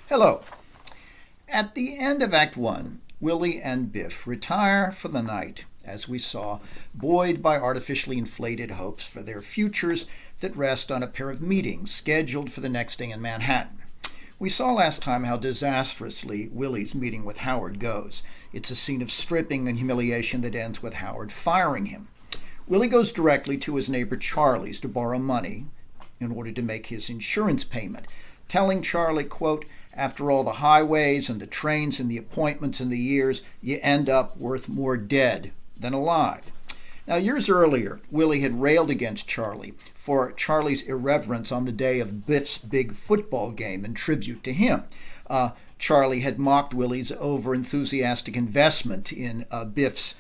Hello. At the end of Act 1, Willie and Biff retire for the night, as we saw, buoyed by artificially inflated hopes for their futures that rest on a pair of meetings scheduled for the next day in Manhattan. We saw last time how disastrously Willie's meeting with Howard goes. It's a scene of stripping and humiliation that ends with Howard firing him. Willie goes directly to his neighbor Charlie's to borrow money in order to make his insurance payment, telling Charlie, quote, "After all the highways and the trains and the appointments and the years, you end up worth more dead than alive." Now, years earlier, Willie had railed against Charlie for Charlie's irreverence on the day of Biff's big football game in tribute to him. Charlie had mocked Willie's over-enthusiastic investment in Biff's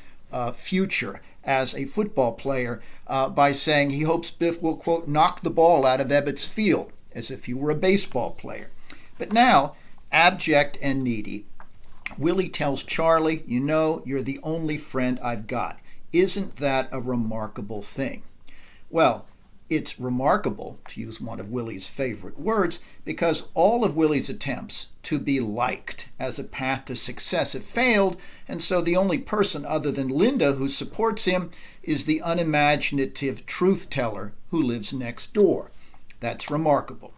future as a football player by saying he hopes Biff will, quote, "knock the ball out of Ebbets Field," as if he were a baseball player. But now, abject and needy, Willie tells Charlie, "You know, you're the only friend I've got. Isn't that a remarkable thing?" Well, it's remarkable, to use one of Willie's favorite words, because all of Willie's attempts to be liked as a path to success have failed, and so the only person other than Linda who supports him is the unimaginative truth teller who lives next door. That's remarkable.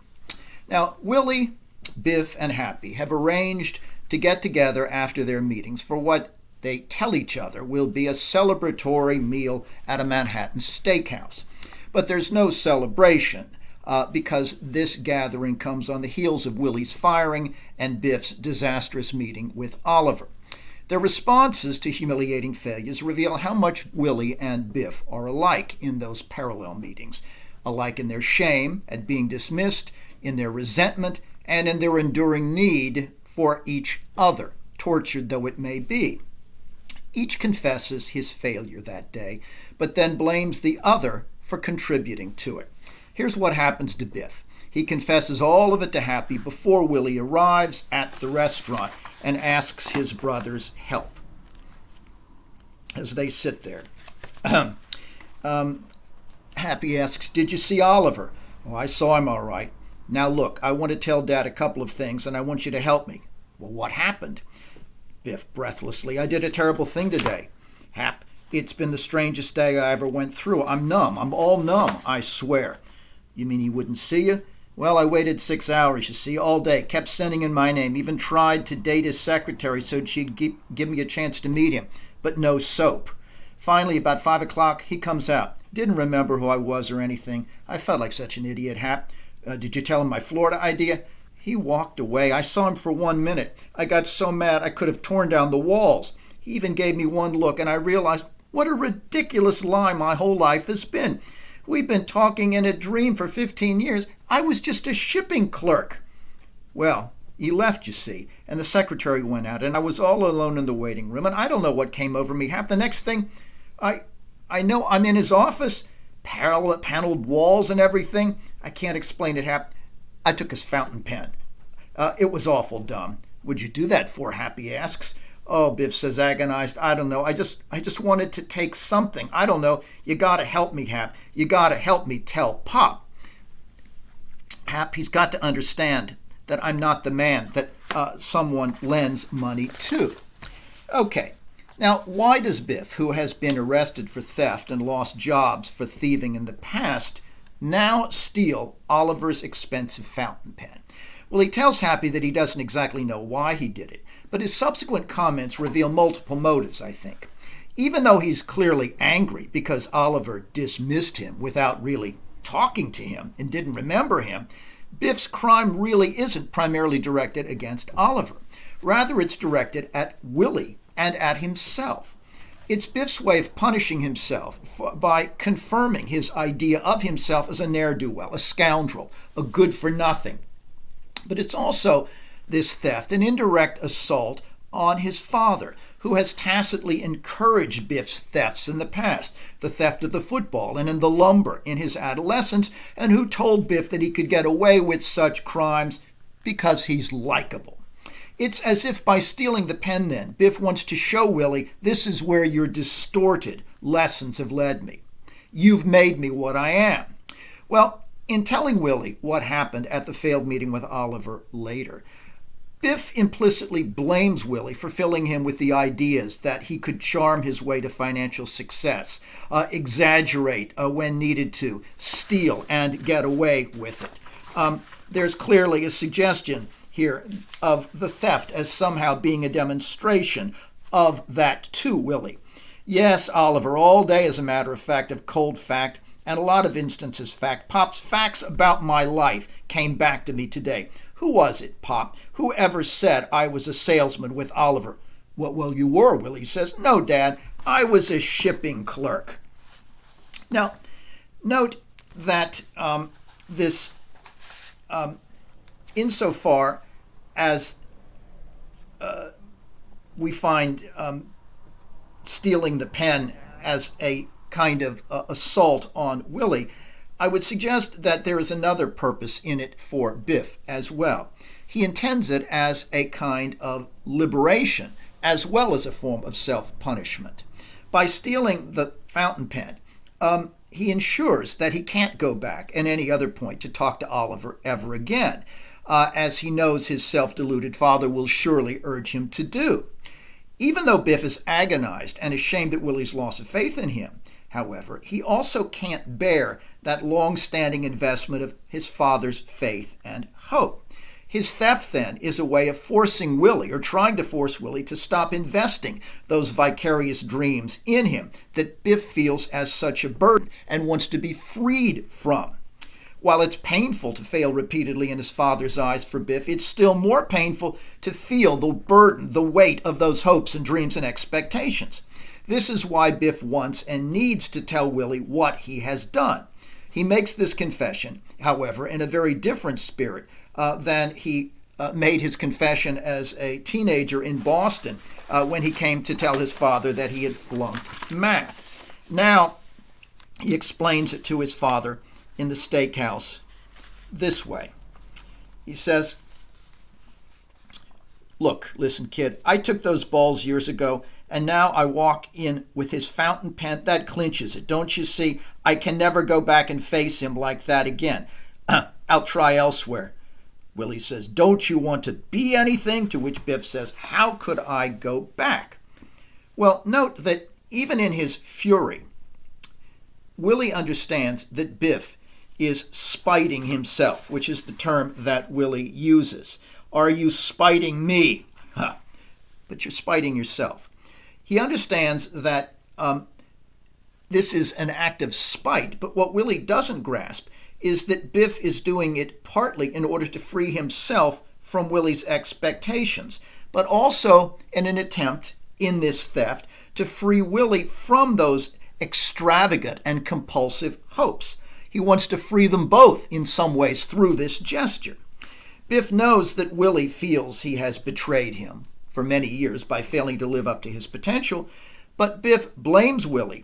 Now, Willie, Biff, and Happy have arranged to get together after their meetings for what they tell each other will be a celebratory meal at a Manhattan steakhouse. But there's no celebration because this gathering comes on the heels of Willie's firing and Biff's disastrous meeting with Oliver. Their responses to humiliating failures reveal how much Willie and Biff are alike in those parallel meetings, alike in their shame at being dismissed, in their resentment, and in their enduring need for each other, tortured though it may be. Each confesses his failure that day, but then blames the other for contributing to it. Here's what happens to Biff. He confesses all of it to Happy before Willie arrives at the restaurant and asks his brother's help. As they sit there, Happy asks, "Did you see Oliver?" "Oh, I saw him all right. Now look, I want to tell Dad a couple of things and I want you to help me." "Well, what happened?" Biff breathlessly, "I did a terrible thing today." "Hap, it's been the strangest day I ever went through. I'm numb. I'm all numb, I swear." "You mean he wouldn't see you?" "Well, I waited 6 hours, you see, all day. Kept sending in my name. Even tried to date his secretary so she'd give me a chance to meet him. But no soap. Finally, about 5 o'clock, he comes out. Didn't remember who I was or anything. I felt like such an idiot, Hap. Did you tell him my Florida idea?" "He walked away. I saw him for 1 minute. I got so mad I could have torn down the walls. He even gave me one look, and I realized what a ridiculous lie my whole life has been. We've been talking in a dream for 15 years. I was just a shipping clerk." "Well, he left, you see, and the secretary went out, and I was all alone in the waiting room, and I don't know what came over me. Half the next thing, I know I'm in his office, paneled walls and everything. I can't explain it, Hap. I took his fountain pen. It was awful dumb." "What'd you do that for?" Happy asks. "Oh," Biff says, agonized, "I don't know. I just wanted to take something. I don't know. You gotta help me, Hap. You gotta help me tell Pop. Hap, he's got to understand that I'm not the man that someone lends money to." Okay. Now, why does Biff, who has been arrested for theft and lost jobs for thieving in the past, now steal Oliver's expensive fountain pen? Well, he tells Happy that he doesn't exactly know why he did it, but his subsequent comments reveal multiple motives, I think. Even though he's clearly angry because Oliver dismissed him without really talking to him and didn't remember him, Biff's crime really isn't primarily directed against Oliver. Rather, it's directed at Willie and at himself. It's Biff's way of punishing himself by confirming his idea of himself as a ne'er-do-well, a scoundrel, a good-for-nothing. But it's also, this theft, an indirect assault on his father, who has tacitly encouraged Biff's thefts in the past, the theft of the football and in the lumber in his adolescence, and who told Biff that he could get away with such crimes because he's likable. It's as if by stealing the pen then, Biff wants to show Willie, this is where your distorted lessons have led me. You've made me what I am. Well, in telling Willie what happened at the failed meeting with Oliver later, Biff implicitly blames Willie for filling him with the ideas that he could charm his way to financial success, exaggerate when needed to, steal, and get away with it. There's clearly a suggestion here of the theft as somehow being a demonstration of that to Willie. Yes, Oliver, all day, as a matter of fact, of cold fact, and a lot of instances fact. Pop's facts about my life came back to me today. Who was it, Pop? Who ever said I was a salesman with Oliver? Well, you were, Willie says. No, Dad, I was a shipping clerk. Now, note that insofar as we find stealing the pen as a kind of assault on Willie, I would suggest that there is another purpose in it for Biff as well. He intends it as a kind of liberation as well as a form of self-punishment. By stealing the fountain pen, he ensures that he can't go back at any other point to talk to Oliver ever again, as he knows his self-deluded father will surely urge him to do. Even though Biff is agonized and ashamed at Willie's loss of faith in him, however, he also can't bear that long-standing investment of his father's faith and hope. His theft, then, is a way of forcing Willie, or trying to force Willie, to stop investing those vicarious dreams in him that Biff feels as such a burden and wants to be freed from. While it's painful to fail repeatedly in his father's eyes for Biff, it's still more painful to feel the burden, the weight of those hopes and dreams and expectations. This is why Biff wants and needs to tell Willie what he has done. He makes this confession, however, in a very different spirit than he made his confession as a teenager in Boston when he came to tell his father that he had flunked math. Now, he explains it to his father in the steakhouse this way. He says, "Look, listen, kid, I took those balls years ago, and now I walk in with his fountain pen. That clinches it. Don't you see? I can never go back and face him like that again. I'll try elsewhere." Willie says, "Don't you want to be anything?" To which Biff says, "How could I go back?" Well, note that even in his fury, Willie understands that Biff is spiting himself, which is the term that Willie uses. Are you spiting me? Huh. But you're spiting yourself. He understands that this is an act of spite, but what Willie doesn't grasp is that Biff is doing it partly in order to free himself from Willie's expectations, but also in an attempt in this theft to free Willie from those extravagant and compulsive hopes. He wants to free them both in some ways through this gesture. Biff knows that Willie feels he has betrayed him for many years by failing to live up to his potential, but Biff blames Willie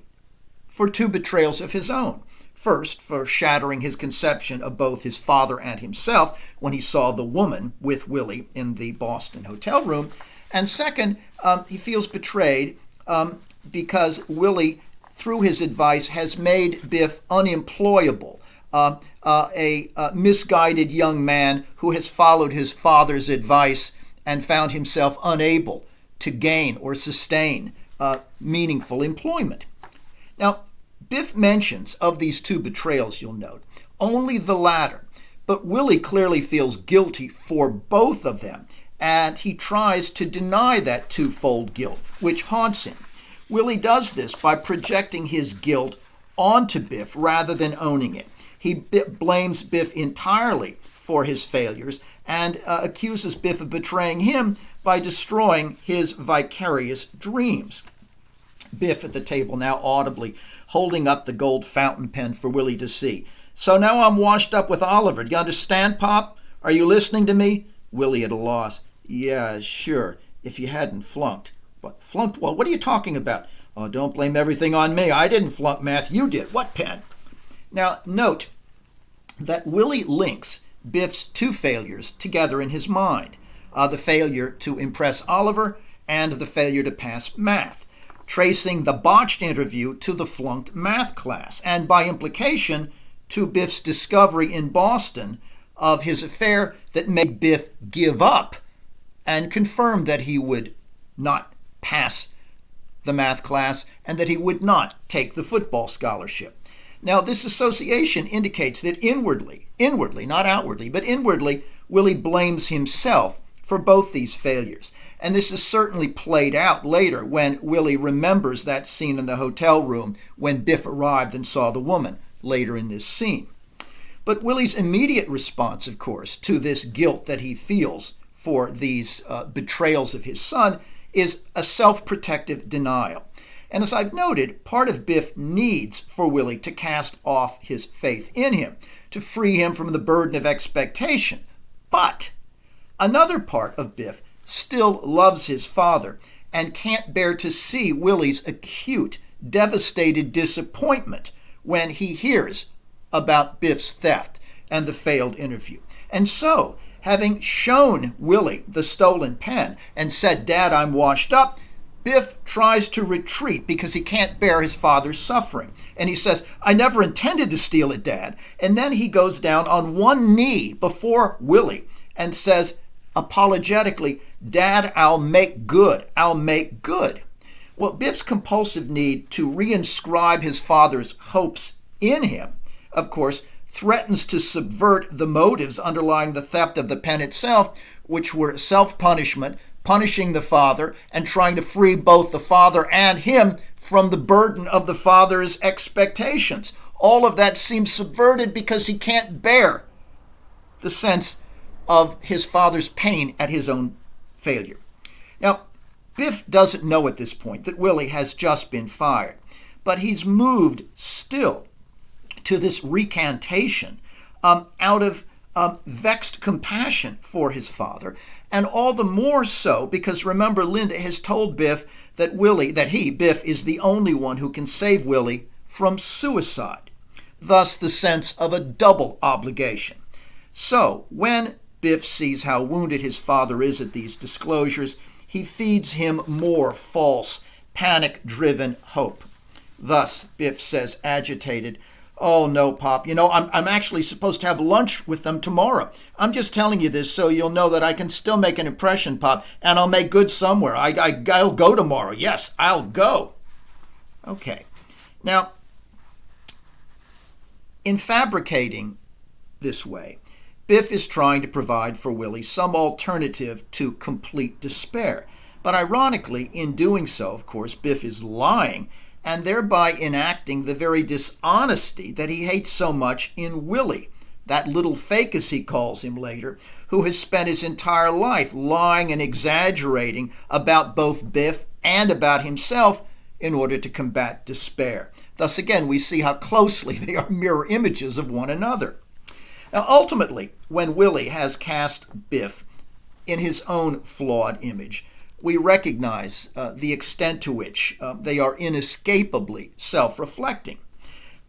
for two betrayals of his own. First, for shattering his conception of both his father and himself when he saw the woman with Willie in the Boston hotel room. And second, he feels betrayed because Willie, through his advice, has made Biff unemployable, a misguided young man who has followed his father's advice and found himself unable to gain or sustain meaningful employment. Now, Biff mentions of these two betrayals, you'll note, only the latter, but Willie clearly feels guilty for both of them, and he tries to deny that twofold guilt, which haunts him. Willie does this by projecting his guilt onto Biff rather than owning it. He blames Biff entirely for his failures and accuses Biff of betraying him by destroying his vicarious dreams. Biff at the table now audibly holding up the gold fountain pen for Willie to see. "So now I'm washed up with Oliver. Do you understand, Pop? Are you listening to me?" Willie at a loss. "Yeah, sure, if you hadn't flunked." "What, flunked? Well, what are you talking about?" "Oh, don't blame everything on me. I didn't flunk math. You did." "What pen?" Now, note that Willie links Biff's two failures together in his mind. The failure to impress Oliver and the failure to pass math, tracing the botched interview to the flunked math class, and by implication to Biff's discovery in Boston of his affair that made Biff give up and confirmed that he would not pass the math class and that he would not take the football scholarship. Now, this association indicates that inwardly, not outwardly, but inwardly, Willie blames himself for both these failures. And this is certainly played out later when Willie remembers that scene in the hotel room when Biff arrived and saw the woman later in this scene. But Willie's immediate response, of course, to this guilt that he feels for these betrayals of his son is a self-protective denial. And as I've noted, part of Biff needs for Willie to cast off his faith in him, to free him from the burden of expectation. But another part of Biff still loves his father and can't bear to see Willie's acute, devastated disappointment when he hears about Biff's theft and the failed interview. And so, having shown Willie the stolen pen and said, "Dad, I'm washed up," Biff tries to retreat because he can't bear his father's suffering. And he says, "I never intended to steal it, Dad." And then he goes down on one knee before Willie and says, apologetically, "Dad, I'll make good. I'll make good." Well, Biff's compulsive need to reinscribe his father's hopes in him, of course, threatens to subvert the motives underlying the theft of the pen itself, which were self-punishment, punishing the father, and trying to free both the father and him from the burden of the father's expectations. All of that seems subverted because he can't bear the sense of his father's pain at his own failure. Now, Biff doesn't know at this point that Willie has just been fired, but he's moved still to this recantation out of vexed compassion for his father, and all the more so because, remember, Linda has told Biff that Biff, is the only one who can save Willie from suicide. Thus, the sense of a double obligation. So, when Biff sees how wounded his father is at these disclosures, he feeds him more false, panic-driven hope. Thus, Biff says, agitated, "Oh, no, Pop. I'm actually supposed to have lunch with them tomorrow. I'm just telling you this so you'll know that I can still make an impression, Pop, and I'll make good somewhere. I'll go tomorrow. Yes, I'll go." Okay. Now, in fabricating this way, Biff is trying to provide for Willie some alternative to complete despair. But ironically, in doing so, of course, Biff is lying and thereby enacting the very dishonesty that he hates so much in Willie, that little fake, as he calls him later, who has spent his entire life lying and exaggerating about both Biff and about himself in order to combat despair. Thus, again, we see how closely they are mirror images of one another. Now, ultimately, when Willie has cast Biff in his own flawed image, we recognize the extent to which they are inescapably self-reflecting.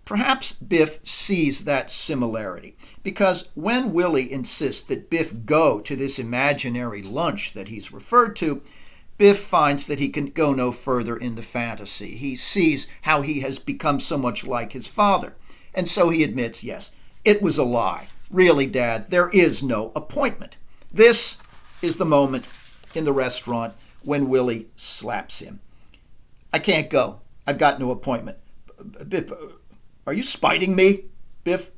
Perhaps Biff sees that similarity, because when Willie insists that Biff go to this imaginary lunch that he's referred to, Biff finds that he can go no further in the fantasy. He sees how he has become so much like his father, and so he admits, yes, it was a lie. Really, Dad, there is no appointment. This is the moment in the restaurant when Willie slaps him. "I can't go. I've got no appointment." "Biff, are you spiting me, Biff?"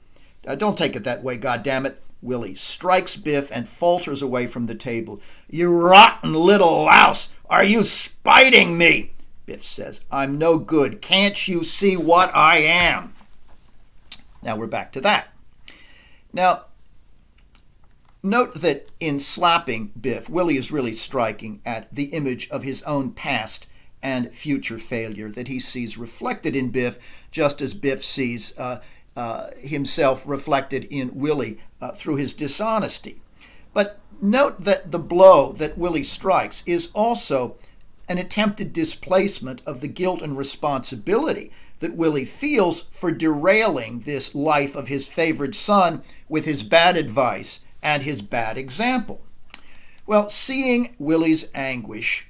"Don't take it that way, goddammit." Willie strikes Biff and falters away from the table. "You rotten little louse! Are you spiting me?" Biff says, "I'm no good. Can't you see what I am?" Now we're back to that. Now, note that in slapping Biff, Willie is really striking at the image of his own past and future failure that he sees reflected in Biff, just as Biff sees himself reflected in Willie through his dishonesty. But note that the blow that Willie strikes is also an attempted displacement of the guilt and responsibility that Willie feels for derailing this life of his favored son with his bad advice and his bad example. Well, seeing Willie's anguish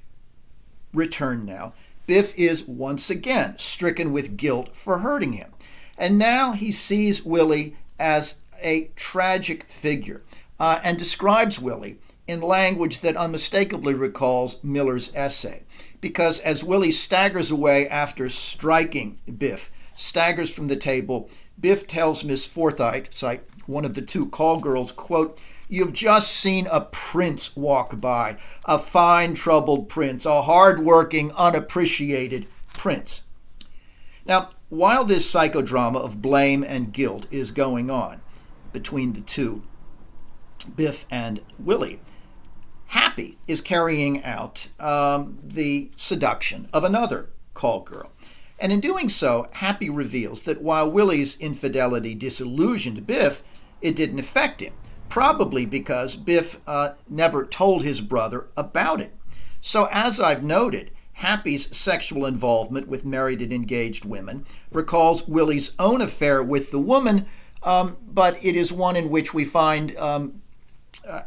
return now, Biff is once again stricken with guilt for hurting him. And now he sees Willie as a tragic figure and describes Willie in language that unmistakably recalls Miller's essay. Because as Willie staggers away after striking Biff, staggers from the table, Biff tells Miss Forsythe, one of the two call girls, quote, "You've just seen a prince walk by, a fine, troubled prince, a hard-working, unappreciated prince." Now, while this psychodrama of blame and guilt is going on between the two, Biff and Willie, Happy is carrying out the seduction of another call girl. And in doing so, Happy reveals that while Willie's infidelity disillusioned Biff, it didn't affect him, probably because Biff never told his brother about it. So as I've noted, Happy's sexual involvement with married and engaged women recalls Willie's own affair with the woman, but it is one in which we find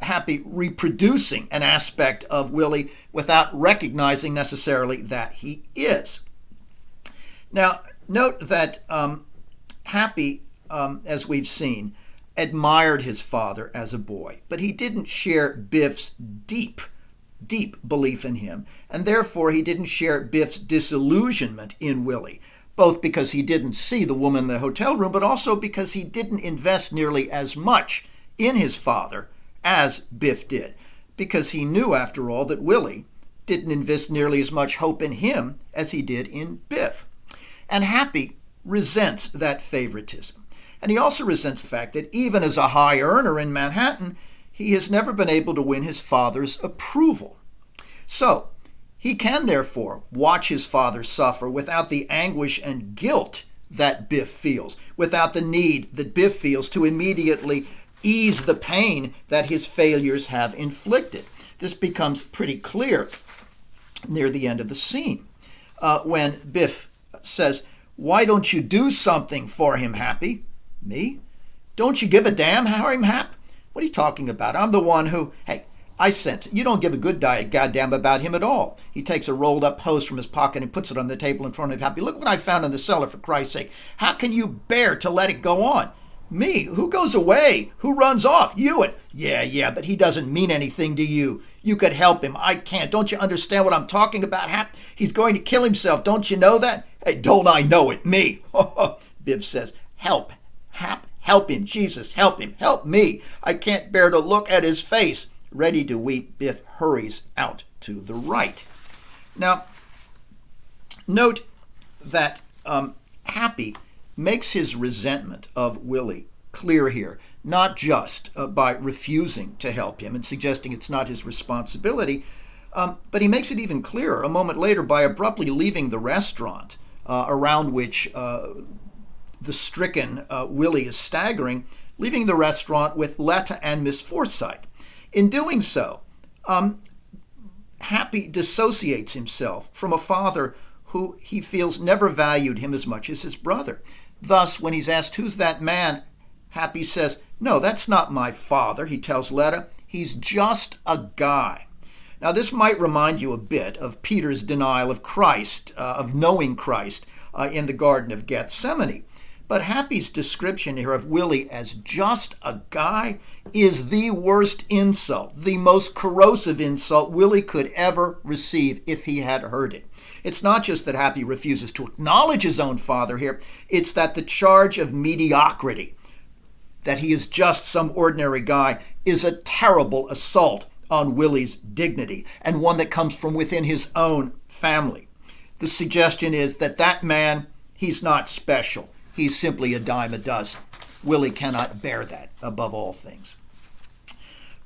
Happy reproducing an aspect of Willie without recognizing necessarily that he is. Now, note that Happy, as we've seen, admired his father as a boy, but he didn't share Biff's deep belief in him, and therefore he didn't share Biff's disillusionment in Willie, both because he didn't see the woman in the hotel room, but also because he didn't invest nearly as much in his father as Biff did, because he knew, after all, that Willie didn't invest nearly as much hope in him as he did in Biff. And Happy resents that favoritism. And he also resents the fact that even as a high earner in Manhattan, he has never been able to win his father's approval. So, he can therefore watch his father suffer without the anguish and guilt that Biff feels, without the need that Biff feels to immediately ease the pain that his failures have inflicted. This becomes pretty clear near the end of the scene when Biff says, "Why don't you do something for him, Happy?" "Me? Don't you give a damn, Harry Hap? What are you talking about? I'm the one who..." "Hey, I sense it. You don't give a good goddamn about him at all." He takes a rolled up post from his pocket and puts it on the table in front of Happy. "Look what I found in the cellar, for Christ's sake. How can you bear to let it go on?" "Me? Who goes away? Who runs off? You and..." Yeah, but he doesn't mean anything to you. You could help him. I can't. Don't you understand what I'm talking about, Hap? He's going to kill himself. Don't you know that?" "Hey, don't I know it? Me?" Biff says, "Help, Hap. Help him. Jesus, help him. Help me. I can't bear to look at his face." Ready to weep, Biff hurries out to the right. Now, note that Happy makes his resentment of Willie clear here, not just by refusing to help him and suggesting it's not his responsibility, but he makes it even clearer a moment later by abruptly leaving the restaurant around which the stricken Willie is staggering, leaving the restaurant with Letta and Miss Forsythe. In doing so, Happy dissociates himself from a father who he feels never valued him as much as his brother. Thus, when he's asked, "Who's that man?" Happy says, "No, that's not my father," he tells Letta. "He's just a guy." Now, this might remind you a bit of Peter's denial of Christ, of knowing Christ in the Garden of Gethsemane. But Happy's description here of Willie as just a guy is the worst insult, the most corrosive insult Willie could ever receive if he had heard it. It's not just that Happy refuses to acknowledge his own father here, it's that the charge of mediocrity, that he is just some ordinary guy, is a terrible assault on Willie's dignity, and one that comes from within his own family. The suggestion is that that man, he's not special. He's simply a dime a dozen. Willie cannot bear that above all things.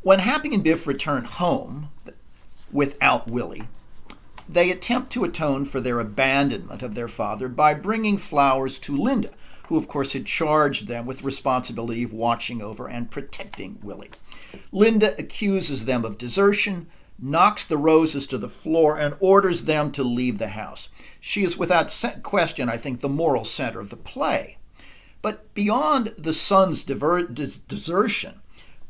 When Happy and Biff return home without Willie, they attempt to atone for their abandonment of their father by bringing flowers to Linda, who of course had charged them with responsibility of watching over and protecting Willie. Linda accuses them of desertion, knocks the roses to the floor, and orders them to leave the house. She is without question, I think, the moral center of the play. But beyond the son's desertion,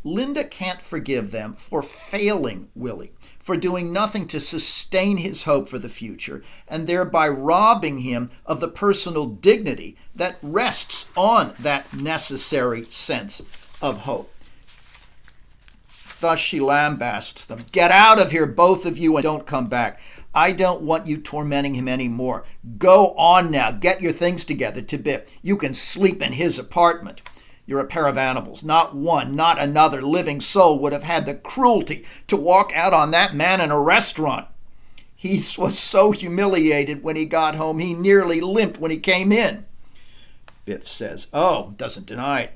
Linda can't forgive them for failing Willie, for doing nothing to sustain his hope for the future, and thereby robbing him of the personal dignity that rests on that necessary sense of hope. Thus she lambasts them. Get out of here, both of you, and don't come back. I don't want you tormenting him anymore. Go on now. Get your things together, to Biff. You can sleep in his apartment. You're a pair of animals. Not one, not another living soul would have had the cruelty to walk out on that man in a restaurant. He was so humiliated when he got home, he nearly limped when he came in. Biff says, oh, doesn't deny it.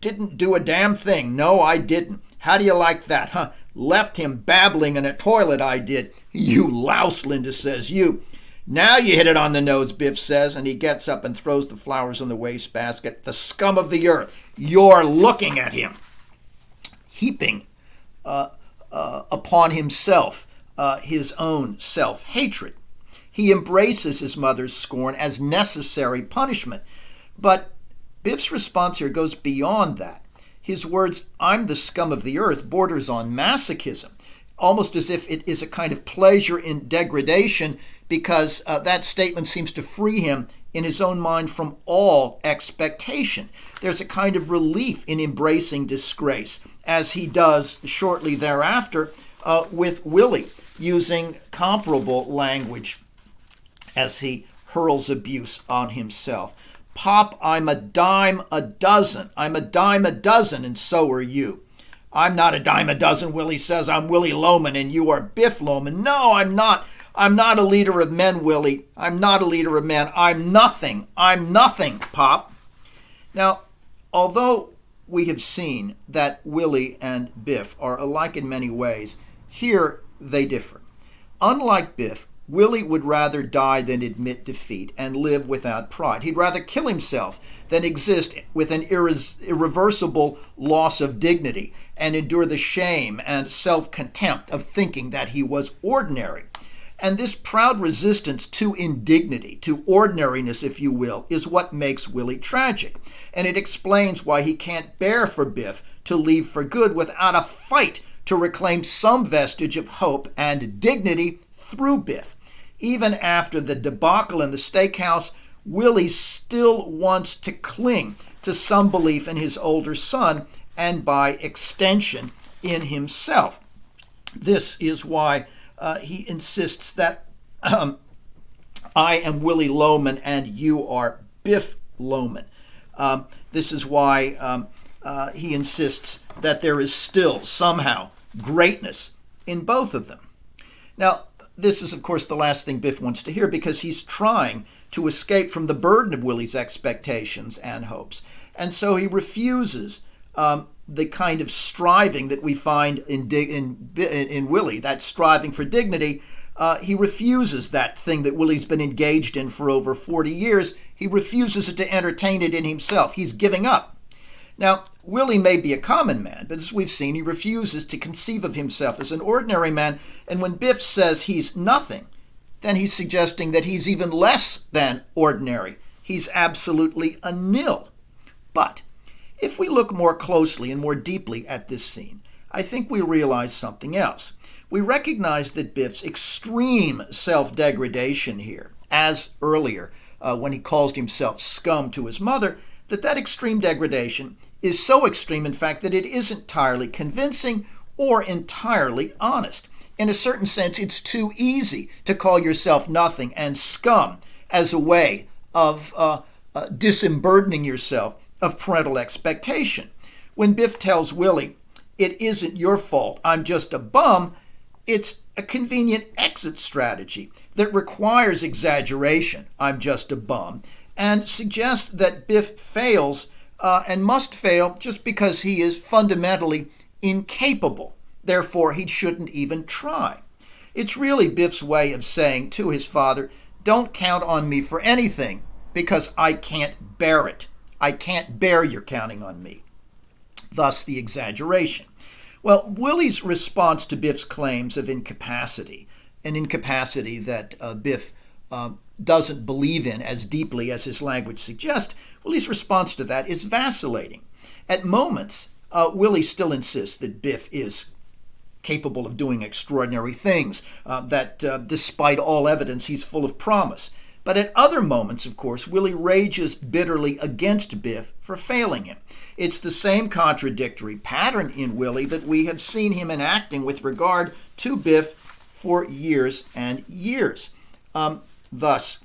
Didn't do a damn thing. No, I didn't. How do you like that, huh? Left him babbling in a toilet, I did. You louse, Linda says. You. Now you hit it on the nose, Biff says, and he gets up and throws the flowers in the wastebasket. The scum of the earth. You're looking at him. Heaping upon himself his own self-hatred. He embraces his mother's scorn as necessary punishment. But Biff's response here goes beyond that. His words, I'm the scum of the earth, borders on masochism, almost as if it is a kind of pleasure in degradation, because that statement seems to free him in his own mind from all expectation. There's a kind of relief in embracing disgrace, as he does shortly thereafter with Willie, using comparable language as he hurls abuse on himself. Pop, I'm a dime a dozen. I'm a dime a dozen, and so are you. I'm not a dime a dozen, Willie says. I'm Willie Loman, and you are Biff Loman. No, I'm not. I'm not a leader of men, Willie. I'm not a leader of men. I'm nothing. I'm nothing, Pop. Now, although we have seen that Willie and Biff are alike in many ways, here they differ. Unlike Biff, Willie would rather die than admit defeat and live without pride. He'd rather kill himself than exist with an irreversible loss of dignity and endure the shame and self-contempt of thinking that he was ordinary. And this proud resistance to indignity, to ordinariness, if you will, is what makes Willie tragic. And it explains why he can't bear for Biff to leave for good without a fight to reclaim some vestige of hope and dignity through Biff. Even after the debacle in the steakhouse, Willie still wants to cling to some belief in his older son and by extension in himself. This is why he insists that I am Willie Loman and you are Biff Loman. This is why he insists that there is still somehow greatness in both of them. Now, this is, of course, the last thing Biff wants to hear because he's trying to escape from the burden of Willie's expectations and hopes. And so he refuses the kind of striving that we find in Willie, that striving for dignity. He refuses that thing that Willie's been engaged in for over 40 years. He refuses to entertain it in himself. He's giving up. Now, Willie may be a common man, but as we've seen, he refuses to conceive of himself as an ordinary man. And when Biff says he's nothing, then he's suggesting that he's even less than ordinary. He's absolutely a nil. But if we look more closely and more deeply at this scene, I think we realize something else. We recognize that Biff's extreme self-degradation here, as earlier when he calls himself scum to his mother, that extreme degradation is so extreme, in fact, that it isn't entirely convincing or entirely honest. In a certain sense, it's too easy to call yourself nothing and scum as a way of disemburdening yourself of parental expectation. When Biff tells Willie, it isn't your fault, I'm just a bum, it's a convenient exit strategy that requires exaggeration, I'm just a bum, and suggests that Biff fails and must fail just because he is fundamentally incapable. Therefore, he shouldn't even try. It's really Biff's way of saying to his father, don't count on me for anything because I can't bear it. I can't bear your counting on me. Thus the exaggeration. Well, Willie's response to Biff's claims of incapacity, an incapacity that Biff doesn't believe in as deeply as his language suggests, Willie's response to that is vacillating. At moments, Willie still insists that Biff is capable of doing extraordinary things, that despite all evidence, he's full of promise. But at other moments, of course, Willie rages bitterly against Biff for failing him. It's the same contradictory pattern in Willie that we have seen him enacting with regard to Biff for years and years. Thus,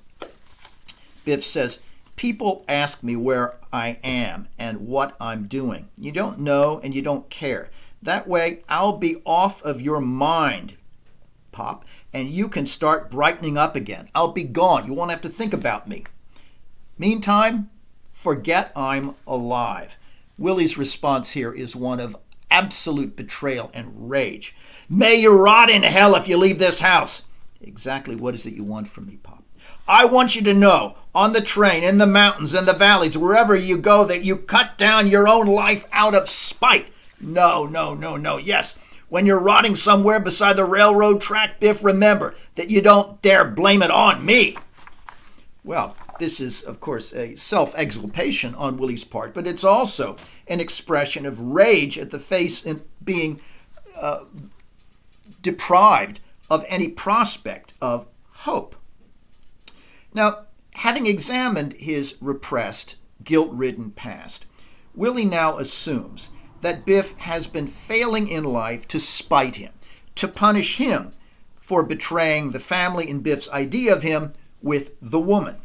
Biff says, "People ask me where I am and what I'm doing. You don't know and you don't care. That way, I'll be off of your mind, Pop, and you can start brightening up again. I'll be gone. You won't have to think about me. Meantime, forget I'm alive." Willie's response here is one of absolute betrayal and rage. "May you rot in hell if you leave this house." Exactly what is it you want from me, Pop? "I want you to know, on the train, in the mountains, in the valleys, wherever you go, that you cut down your own life out of spite. No. Yes, when you're rotting somewhere beside the railroad track, Biff, remember that you don't dare blame it on me." Well, this is, of course, a self-exaltation on Willie's part, but it's also an expression of rage at the face in being deprived of any prospect of hope. Now, having examined his repressed, guilt-ridden past, Willie now assumes that Biff has been failing in life to spite him, to punish him for betraying the family and Biff's idea of him with the woman.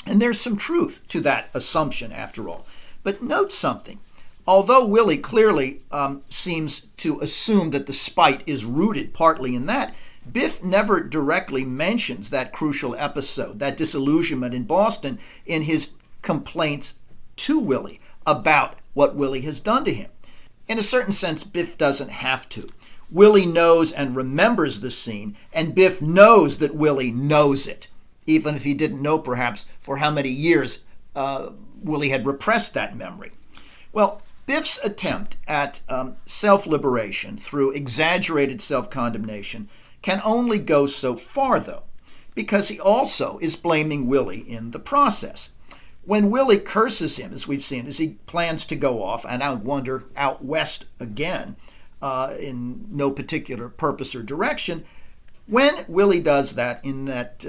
And there's some truth to that assumption, after all. But note something. Although Willie clearly seems to assume that the spite is rooted partly in that, Biff never directly mentions that crucial episode, that disillusionment in Boston, in his complaints to Willie about what Willie has done to him. In a certain sense, Biff doesn't have to. Willie knows and remembers the scene, and Biff knows that Willie knows it, even if he didn't know perhaps for how many years Willie had repressed that memory. Well, Biff's attempt at self-liberation through exaggerated self-condemnation can only go so far, though, because he also is blaming Willie in the process. When Willie curses him, as we've seen, as he plans to go off, and I wonder, out west again, in no particular purpose or direction, when Willie does that in that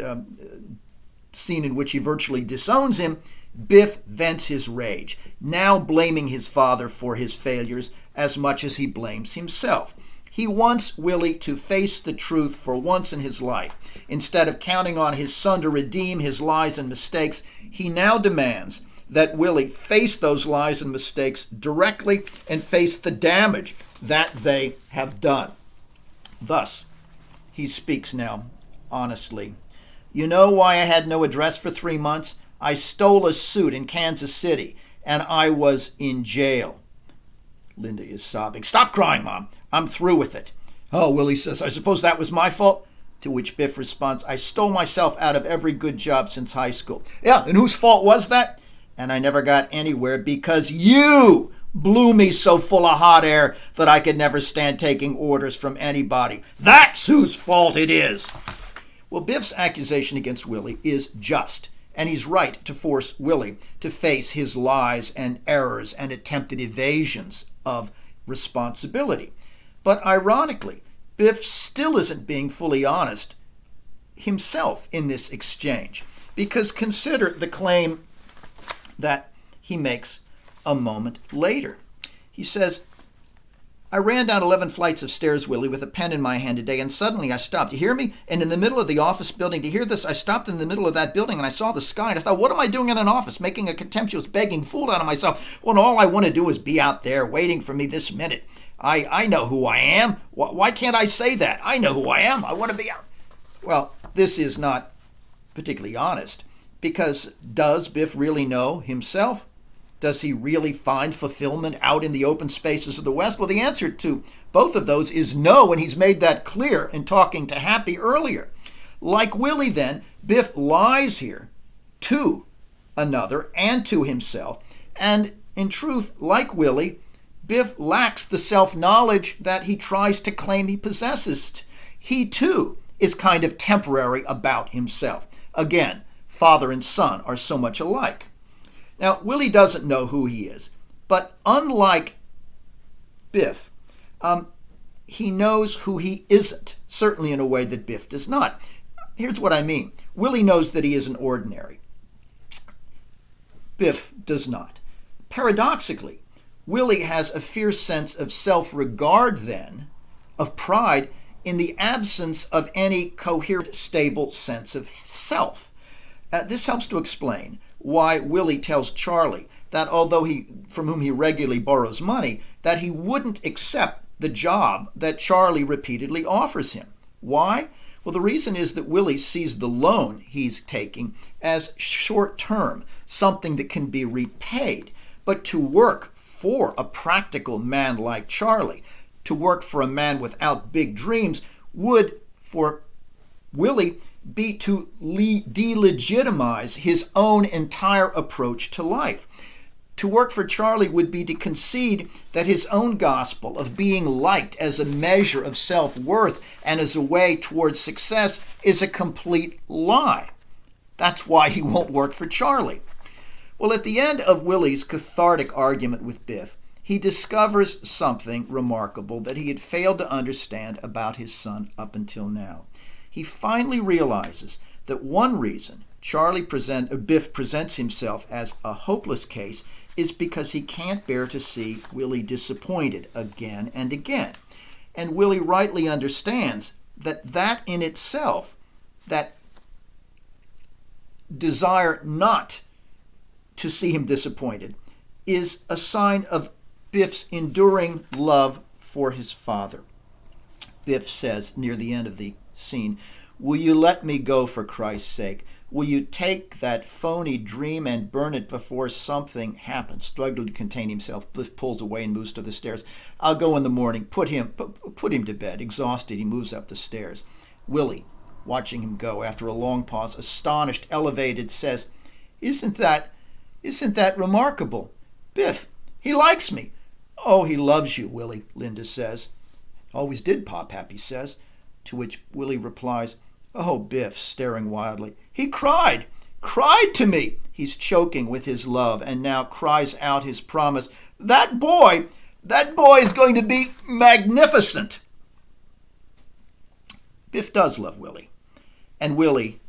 scene in which he virtually disowns him, Biff vents his rage, now blaming his father for his failures as much as he blames himself. He wants Willie to face the truth for once in his life. Instead of counting on his son to redeem his lies and mistakes, he now demands that Willie face those lies and mistakes directly and face the damage that they have done. Thus, he speaks now honestly. "You know why I had no address for 3 months? I stole a suit in Kansas City, and I was in jail." Linda is sobbing. "Stop crying, Mom. I'm through with it." "Oh," Willie says, "I suppose that was my fault?" To which Biff responds, "I stole myself out of every good job since high school." "Yeah, and whose fault was that?" "And I never got anywhere because you blew me so full of hot air that I could never stand taking orders from anybody. That's whose fault it is." Well, Biff's accusation against Willie is just, and he's right to force Willie to face his lies and errors and attempted evasions of responsibility. But ironically, Biff still isn't being fully honest himself in this exchange, because consider the claim that he makes a moment later. He says, "I ran down 11 flights of stairs, Willie, with a pen in my hand today, and suddenly I stopped. You hear me? And in the middle of the office building, to hear this, I stopped in the middle of that building, and I saw the sky, and I thought, what am I doing in an office, making a contemptuous, begging fool out of myself, when all I want to do is be out there waiting for me this minute? I know who I am. Why can't I say that? I know who I am. I want to be out." Well, this is not particularly honest, because does Biff really know himself? Does he really find fulfillment out in the open spaces of the West? Well, the answer to both of those is no, and he's made that clear in talking to Happy earlier. Like Willie, then, Biff lies here to another and to himself, and in truth, like Willie, Biff lacks the self-knowledge that he tries to claim he possesses. He, too, is kind of temporary about himself. Again, father and son are so much alike. Now, Willie doesn't know who he is, but unlike Biff, he knows who he isn't, certainly in a way that Biff does not. here's what I mean. Willie knows that he isn't ordinary. Biff does not. Paradoxically, Willie has a fierce sense of self-regard then, of pride, in the absence of any coherent, stable sense of self. This helps to explain why Willie tells Charlie that although from whom he regularly borrows money, that he wouldn't accept the job that Charlie repeatedly offers him. Why? Well, the reason is that Willie sees the loan he's taking as short-term, something that can be repaid. But to work for a practical man like Charlie, to work for a man without big dreams, would, for Willie, be to delegitimize his own entire approach to life. To work for Charlie would be to concede that his own gospel of being liked as a measure of self-worth and as a way towards success is a complete lie. That's why he won't work for Charlie. Well, at the end of Willie's cathartic argument with Biff, he discovers something remarkable that he had failed to understand about his son up until now. He finally realizes that one reason Biff presents himself as a hopeless case is because he can't bear to see Willie disappointed again and again. And Willie rightly understands that in itself, that desire not to see him disappointed, is a sign of Biff's enduring love for his father. Biff says near the end of the scene, "Will you let me go for Christ's sake? Will you take that phony dream and burn it before something happens?" Struggling to contain himself, Biff pulls away and moves to the stairs. "I'll go in the morning. Put him to bed." Exhausted, he moves up the stairs. Willie, watching him go, after a long pause, astonished, elevated, says, Isn't that remarkable? Biff, he likes me." "Oh, he loves you, Willie," Linda says. "Always did, Pop, Happy says." To which Willie replies, "Oh, Biff," staring wildly, "he cried to me." He's choking with his love and now cries out his promise. That boy is going to be magnificent." Biff does love Willie, and Willie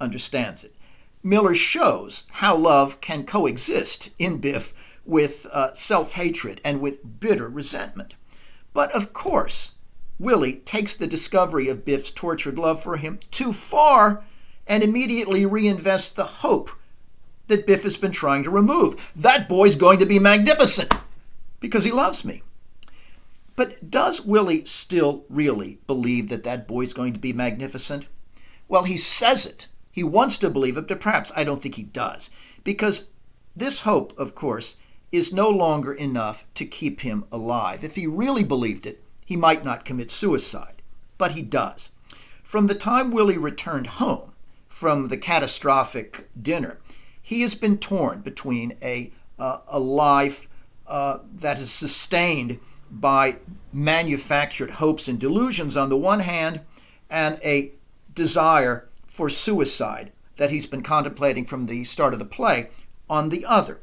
understands it. Miller shows how love can coexist in Biff with self-hatred and with bitter resentment. But of course, Willie takes the discovery of Biff's tortured love for him too far and immediately reinvests the hope that Biff has been trying to remove. That boy's going to be magnificent because he loves me. But does Willie still really believe that boy's going to be magnificent? Well, he says it. He wants to believe it, but perhaps I don't think he does. Because this hope, of course, is no longer enough to keep him alive. If he really believed it, he might not commit suicide, but he does. From the time Willie returned home from the catastrophic dinner, he has been torn between a life that is sustained by manufactured hopes and delusions on the one hand, and a desire for suicide that he's been contemplating from the start of the play on the other.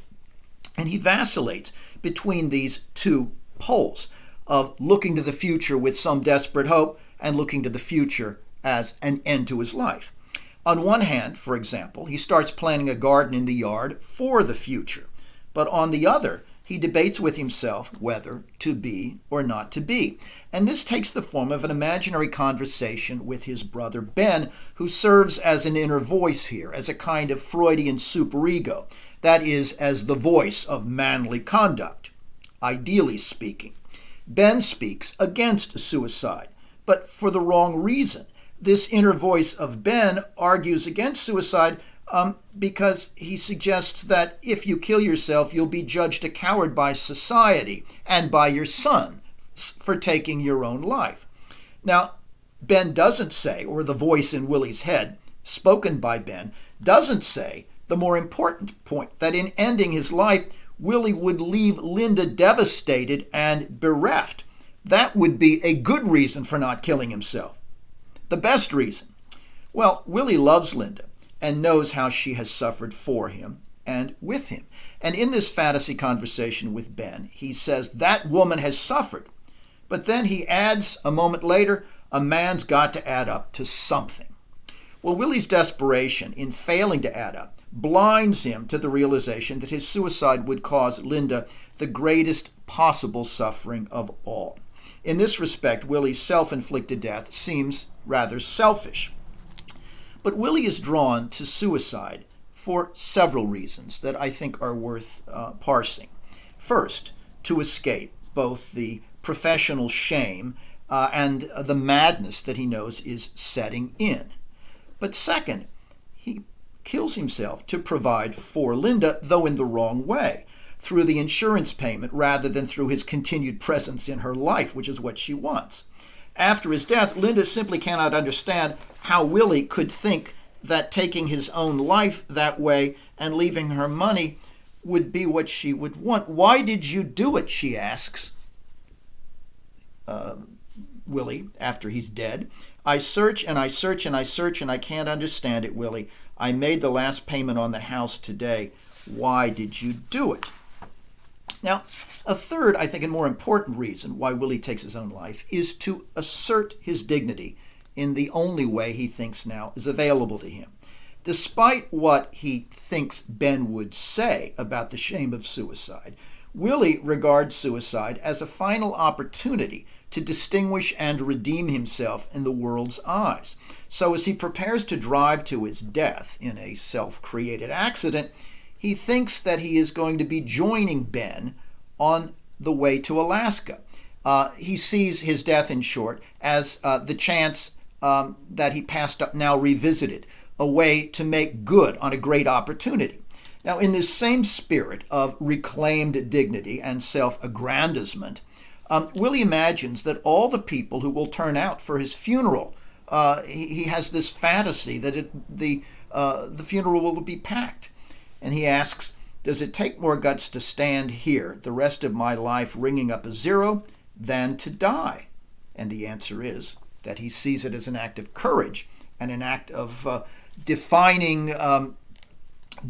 And he vacillates between these two poles of looking to the future with some desperate hope and looking to the future as an end to his life. On one hand, for example, he starts planting a garden in the yard for the future. But on the other, he debates with himself whether to be or not to be. And this takes the form of an imaginary conversation with his brother Ben, who serves as an inner voice here, as a kind of Freudian superego. That is, as the voice of manly conduct, ideally speaking. Ben speaks against suicide, but for the wrong reason. This inner voice of Ben argues against suicide because he suggests that if you kill yourself, you'll be judged a coward by society and by your son for taking your own life. Now, Ben doesn't say, or the voice in Willie's head, spoken by Ben, doesn't say the more important point, that in ending his life, Willie would leave Linda devastated and bereft. That would be a good reason for not killing himself. The best reason. Well, Willie loves Linda and knows how she has suffered for him and with him. And in this fantasy conversation with Ben, he says that woman has suffered. But then he adds a moment later, a man's got to add up to something. Well, Willie's desperation in failing to add up blinds him to the realization that his suicide would cause Linda the greatest possible suffering of all. In this respect, Willie's self-inflicted death seems rather selfish. But Willie is drawn to suicide for several reasons that I think are worth parsing. First, to escape both the professional shame and the madness that he knows is setting in. But second, he kills himself to provide for Linda, though in the wrong way, through the insurance payment rather than through his continued presence in her life, which is what she wants. After his death, Linda simply cannot understand how Willie could think that taking his own life that way and leaving her money would be what she would want. "Why did you do it?" she asks Willie after he's dead. "I search and I search and I search and I can't understand it, Willie. I made the last payment on the house today. Why did you do it?" Now, a third, I think, and more important reason why Willie takes his own life is to assert his dignity in the only way he thinks now is available to him. Despite what he thinks Ben would say about the shame of suicide, Willie regards suicide as a final opportunity to distinguish and redeem himself in the world's eyes. So as he prepares to drive to his death in a self-created accident, he thinks that he is going to be joining Ben on the way to Alaska. He sees his death, in short, as the chance that he passed up now revisited, a way to make good on a great opportunity. Now, in this same spirit of reclaimed dignity and self-aggrandizement, Willie imagines that all the people who will turn out for his funeral, he has this fantasy that the funeral will be packed. And he asks, "Does it take more guts to stand here the rest of my life ringing up a zero than to die?" And the answer is that he sees it as an act of courage and an act of defining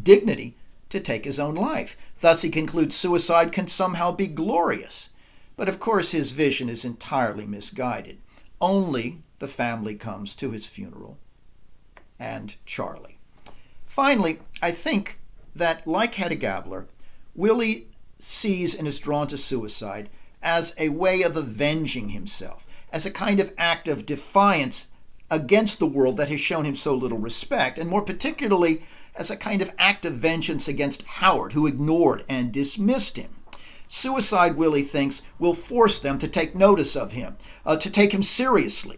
dignity to take his own life. Thus, he concludes suicide can somehow be glorious. But of course, his vision is entirely misguided. Only the family comes to his funeral, and Charlie. Finally, I think that, like Hedda Gabler, Willie sees and is drawn to suicide as a way of avenging himself, as a kind of act of defiance against the world that has shown him so little respect, and more particularly as a kind of act of vengeance against Howard, who ignored and dismissed him. Suicide, Willie thinks, will force them to take notice of him, to take him seriously.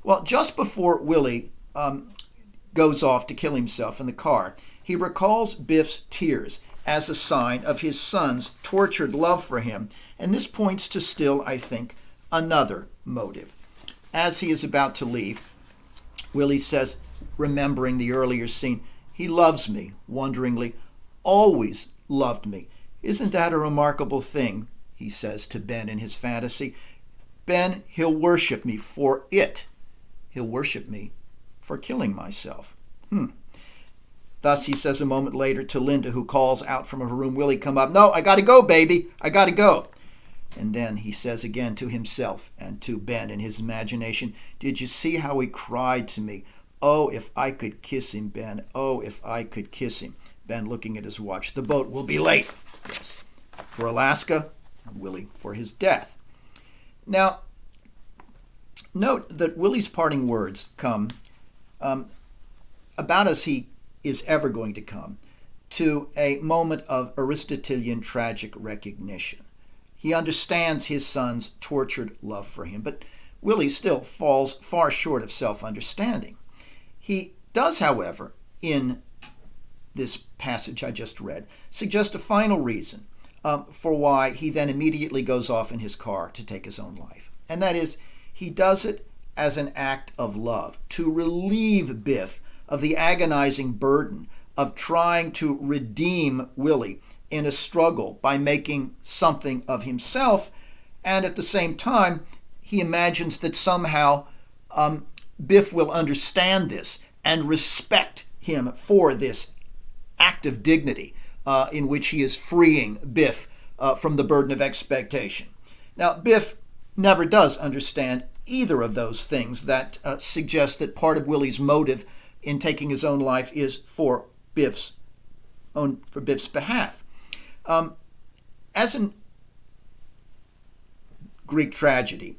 Well, just before Willie goes off to kill himself in the car, he recalls Biff's tears as a sign of his son's tortured love for him, and this points to still, I think, another motive. As he is about to leave, Willie says, remembering the earlier scene, "He loves me," wonderingly, "always loved me. Isn't that a remarkable thing?" he says to Ben in his fantasy. "Ben, he'll worship me for it. He'll worship me for killing myself." Thus, he says a moment later to Linda, who calls out from her room, "Willie, come up." "No, I gotta go, baby. I gotta go." And then he says again to himself and to Ben in his imagination, "Did you see how he cried to me? Oh, if I could kiss him, Ben. Oh, if I could kiss him." Ben looking at his watch. "The boat will be late." Yes. For Alaska, Willie for his death. Now, note that Willie's parting words come about as he is ever going to come to a moment of Aristotelian tragic recognition. He understands his son's tortured love for him, but Willie still falls far short of self-understanding. He does, however, in this passage I just read, suggest a final reason for why he then immediately goes off in his car to take his own life. And that is, he does it as an act of love, to relieve Biff of the agonizing burden of trying to redeem Willie in a struggle by making something of himself, and at the same time, he imagines that somehow Biff will understand this and respect him for this act of dignity in which he is freeing Biff from the burden of expectation. Now, Biff never does understand either of those things that suggest that part of Willie's motive in taking his own life is for Biff's behalf. As in Greek tragedy,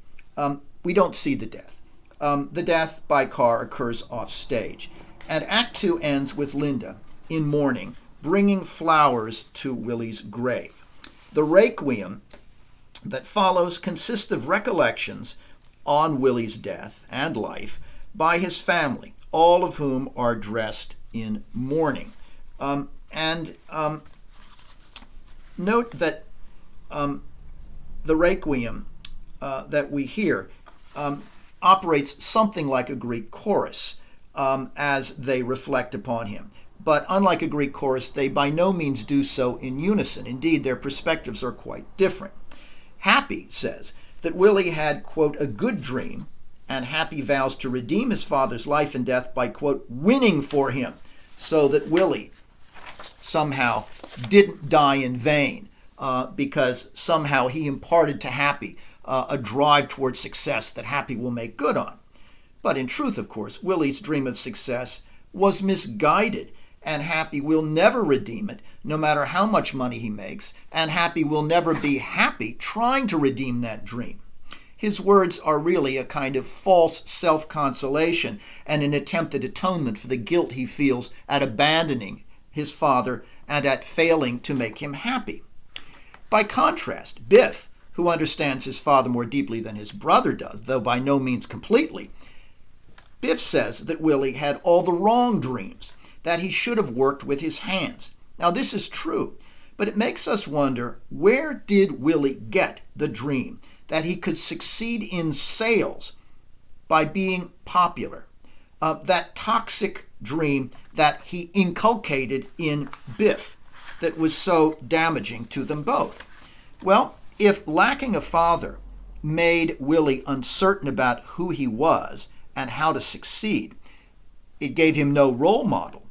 we don't see the death. The death by car occurs off stage. And Act 2 ends with Linda, in mourning, bringing flowers to Willie's grave. The requiem that follows consists of recollections on Willie's death and life by his family, all of whom are dressed in mourning. Note that the requiem that we hear operates something like a Greek chorus as they reflect upon him. But unlike a Greek chorus, they by no means do so in unison. Indeed, their perspectives are quite different. Happy says that Willie had, quote, a good dream, and Happy vows to redeem his father's life and death by, quote, winning for him, so that Willie somehow didn't die in vain, because somehow he imparted to Happy a drive towards success that Happy will make good on. But in truth, of course, Willie's dream of success was misguided, and Happy will never redeem it, no matter how much money he makes, and Happy will never be happy trying to redeem that dream. His words are really a kind of false self-consolation and an attempt at atonement for the guilt he feels at abandoning his father and at failing to make him happy. By contrast, Biff, who understands his father more deeply than his brother does, though by no means completely, Biff says that Willie had all the wrong dreams, that he should have worked with his hands. Now, this is true, but it makes us wonder, where did Willie get the dream that he could succeed in sales by being popular? That toxic dream that he inculcated in Biff that was so damaging to them both. Well, if lacking a father made Willie uncertain about who he was and how to succeed, it gave him no role model.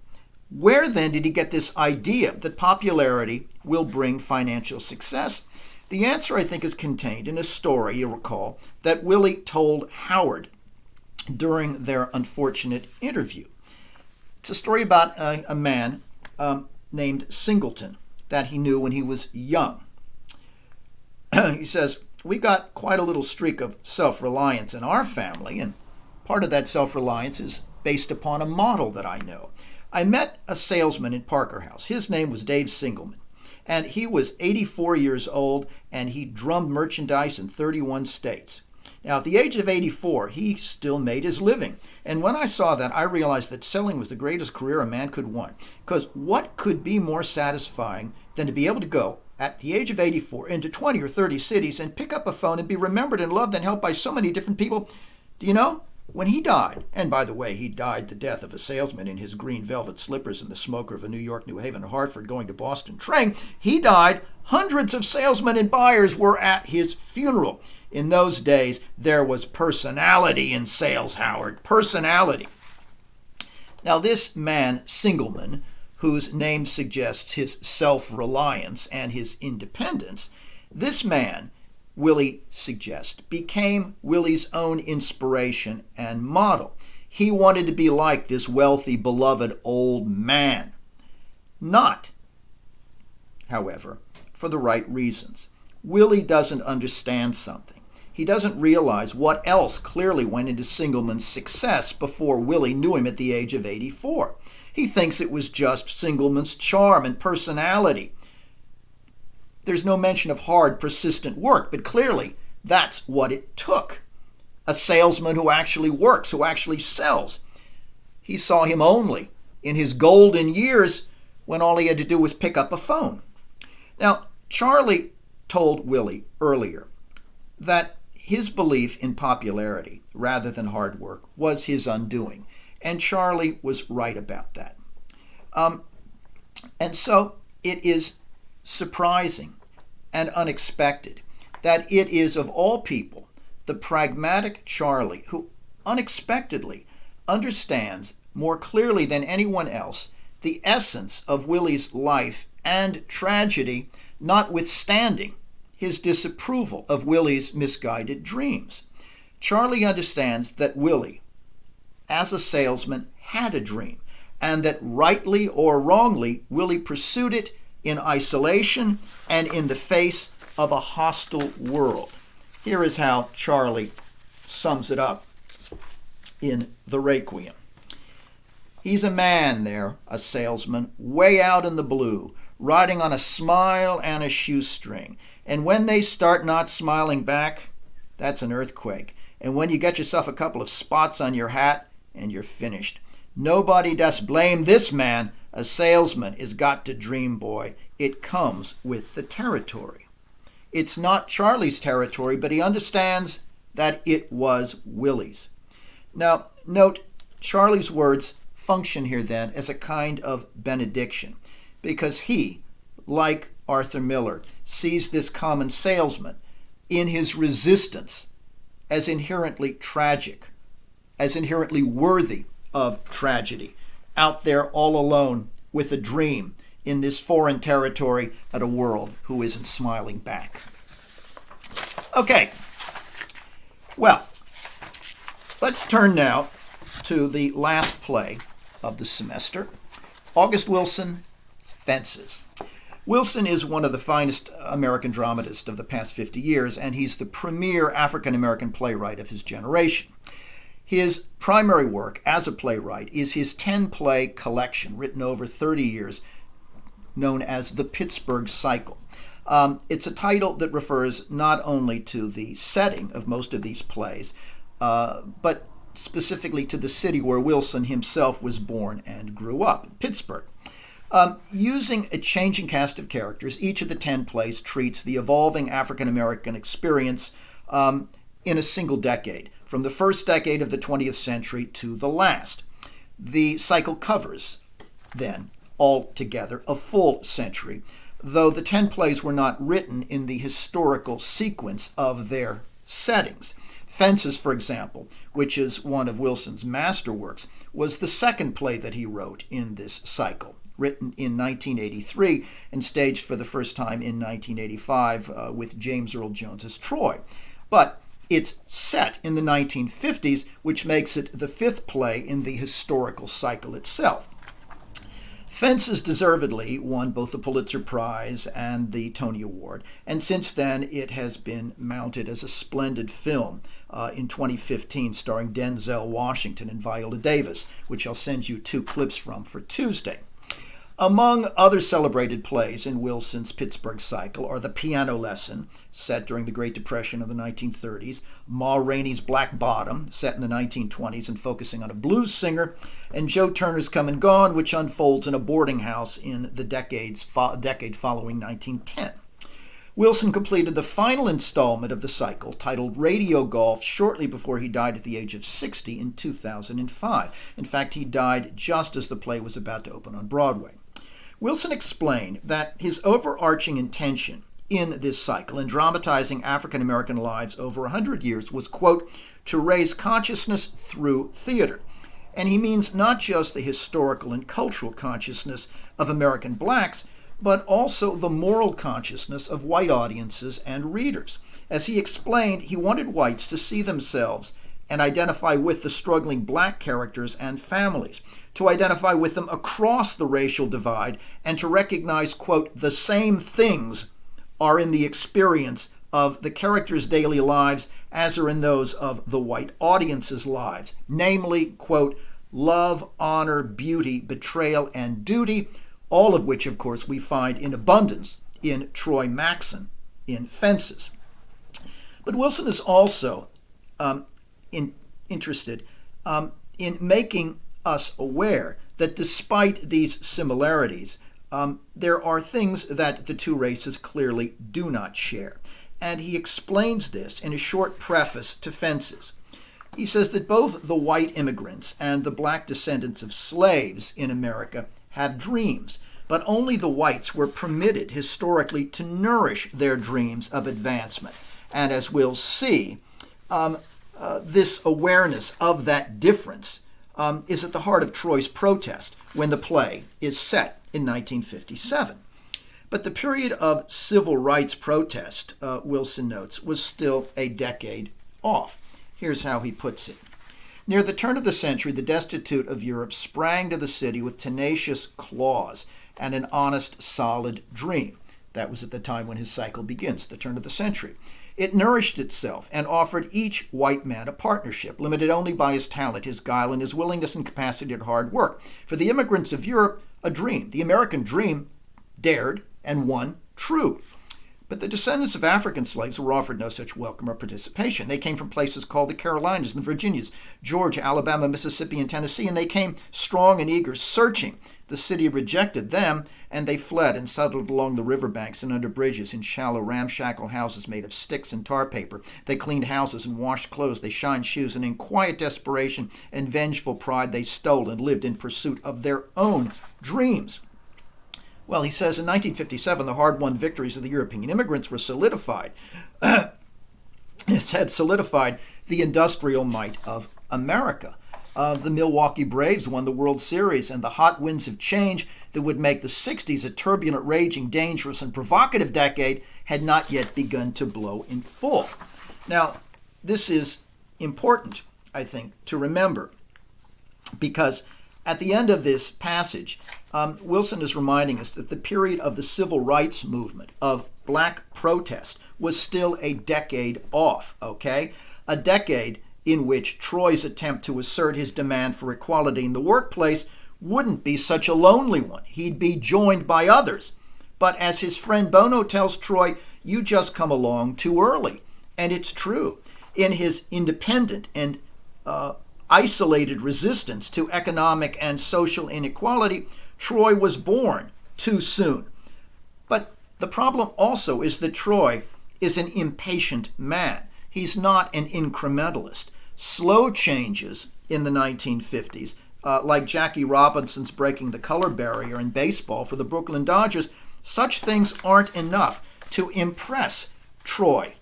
Where then did he get this idea that popularity will bring financial success? The answer, I think, is contained in a story, you recall, that Willie told Howard during their unfortunate interview. It's a story about a man named Singleton that he knew when he was young. He says, "We got quite a little streak of self-reliance in our family, and part of that self-reliance is based upon a model that I know. I met a salesman in Parker House. His name was Dave Singleman, and he was 84 years old, and he drummed merchandise in 31 states. Now, at the age of 84, he still made his living. And when I saw that, I realized that selling was the greatest career a man could want. Because what could be more satisfying than to be able to go at the age of 84 into 20 or 30 cities and pick up a phone and be remembered and loved and helped by so many different people? Do you know? When he died, and by the way, he died the death of a salesman in his green velvet slippers and the smoker of a New York, New Haven, or Hartford going to Boston train, he died. Hundreds of salesmen and buyers were at his funeral. In those days, there was personality in sales, Howard. Personality." Now, this man, Singleman, whose name suggests his self-reliance and his independence, this man, Willie suggests, became Willie's own inspiration and model. He wanted to be like this wealthy, beloved old man. Not, however, for the right reasons. Willie doesn't understand something. He doesn't realize what else clearly went into Singleman's success before Willie knew him at the age of 84. He thinks it was just Singleman's charm and personality. There's no mention of hard, persistent work, but clearly that's what it took. A salesman who actually works, who actually sells. He saw him only in his golden years when all he had to do was pick up a phone. Now, Charlie told Willie earlier that his belief in popularity rather than hard work was his undoing, and Charlie was right about that. And so it is surprising and unexpected that it is, of all people, the pragmatic Charlie who unexpectedly understands more clearly than anyone else the essence of Willie's life and tragedy, notwithstanding his disapproval of Willie's misguided dreams. Charlie understands that Willie, as a salesman, had a dream, and that rightly or wrongly, Willie pursued it in isolation and in the face of a hostile world. Here is how Charlie sums it up in the Requiem. He's a man there, a salesman, way out in the blue, riding on a smile and a shoestring. And when they start not smiling back, that's an earthquake. And when you get yourself a couple of spots on your hat, and you're finished. Nobody does blame this man. A salesman is got to dream, boy. It comes with the territory. It's not Charlie's territory, but he understands that it was Willie's. Now, note, Charlie's words function here then as a kind of benediction, because he, like Arthur Miller, sees this common salesman in his resistance as inherently tragic, as inherently worthy of tragedy, out there all alone with a dream in this foreign territory at a world who isn't smiling back. Okay, well, let's turn now to the last play of the semester, August Wilson's Fences. Wilson is one of the finest American dramatists of the past 50 years, and he's the premier African-American playwright of his generation. His primary work as a playwright is his 10-play collection, written over 30 years, known as the Pittsburgh Cycle. It's a title that refers not only to the setting of most of these plays, but specifically to the city where Wilson himself was born and grew up, Pittsburgh. Using a changing cast of characters, each of the 10 plays treats the evolving African-American experience in a single decade, from the first decade of the 20th century to the last. The cycle covers, then, altogether, a full century, though the 10 plays were not written in the historical sequence of their settings. Fences, for example, which is one of Wilson's masterworks, was the second play that he wrote in this cycle, written in 1983 and staged for the first time in 1985 with James Earl Jones's Troy. But it's set in the 1950s, which makes it the fifth play in the historical cycle itself. Fences deservedly won both the Pulitzer Prize and the Tony Award, and since then it has been mounted as a splendid film in 2015 starring Denzel Washington and Viola Davis, which I'll send you 2 clips from for Tuesday. Among other celebrated plays in Wilson's Pittsburgh Cycle are The Piano Lesson, set during the Great Depression of the 1930s, Ma Rainey's Black Bottom, set in the 1920s and focusing on a blues singer, and Joe Turner's Come and Gone, which unfolds in a boarding house in the decade following 1910. Wilson completed the final installment of the cycle, titled Radio Golf, shortly before he died at the age of 60 in 2005. In fact, he died just as the play was about to open on Broadway. Wilson explained that his overarching intention in this cycle in dramatizing African-American lives over 100 years was, quote, to raise consciousness through theater. And he means not just the historical and cultural consciousness of American blacks, but also the moral consciousness of white audiences and readers. As he explained, he wanted whites to see themselves and identify with the struggling black characters and families, to identify with them across the racial divide, and to recognize, quote, the same things are in the experience of the characters' daily lives as are in those of the white audience's lives, namely, quote, love, honor, beauty, betrayal, and duty, all of which, of course, we find in abundance in Troy Maxson in Fences. But Wilson is also interested in making us aware that despite these similarities, there are things that the two races clearly do not share. And he explains this in a short preface to Fences. He says that both the white immigrants and the black descendants of slaves in America have dreams, but only the whites were permitted historically to nourish their dreams of advancement. And as we'll see, this awareness of that difference is at the heart of Troy's protest when the play is set in 1957. But the period of civil rights protest, Wilson notes, was still a decade off. Here's how he puts it. Near the turn of the century, the destitute of Europe sprang to the city with tenacious claws and an honest, solid dream. That was at the time when his cycle begins, the turn of the century. It nourished itself and offered each white man a partnership, limited only by his talent, his guile, and his willingness and capacity to hard work. For the immigrants of Europe, a dream. The American dream dared and won true. But the descendants of African slaves were offered no such welcome or participation. They came from places called the Carolinas and the Virginias, Georgia, Alabama, Mississippi, and Tennessee, and they came strong and eager, searching. The city rejected them, and they fled and settled along the riverbanks and under bridges in shallow, ramshackle houses made of sticks and tar paper. They cleaned houses and washed clothes. They shined shoes, and in quiet desperation and vengeful pride, they stole and lived in pursuit of their own dreams. Well, he says in 1957, the hard-won victories of the European immigrants were solidified. It had solidified the industrial might of America. The Milwaukee Braves won the World Series, and the hot winds of change that would make the 60s a turbulent, raging, dangerous, and provocative decade had not yet begun to blow in full. Now, this is important, I think, to remember, because at the end of this passage, Wilson is reminding us that the period of the civil rights movement, of black protest, was still a decade off, okay? A decade in which Troy's attempt to assert his demand for equality in the workplace wouldn't be such a lonely one. He'd be joined by others. But as his friend Bono tells Troy, you just come along too early. And it's true. In his independent and isolated resistance to economic and social inequality, Troy was born too soon. But the problem also is that Troy is an impatient man. He's not an incrementalist. Slow changes in the 1950s, like Jackie Robinson's breaking the color barrier in baseball for the Brooklyn Dodgers, such things aren't enough to impress Troy.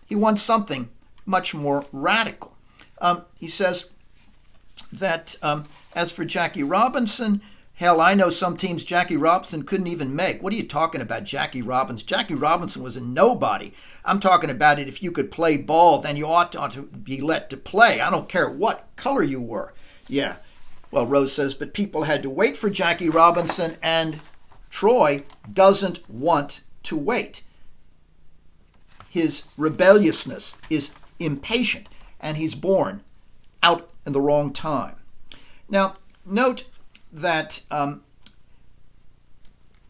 He wants something much more radical. He says that as for Jackie Robinson, hell, I know some teams Jackie Robinson couldn't even make. What are you talking about, Jackie Robinson? Jackie Robinson was a nobody. I'm talking about it. If you could play ball, then you ought to be let to play. I don't care what color you were. Yeah. Well, Rose says, but people had to wait for Jackie Robinson, and Troy doesn't want to wait. His rebelliousness is impatient, and he's born out in the wrong time. Now, note that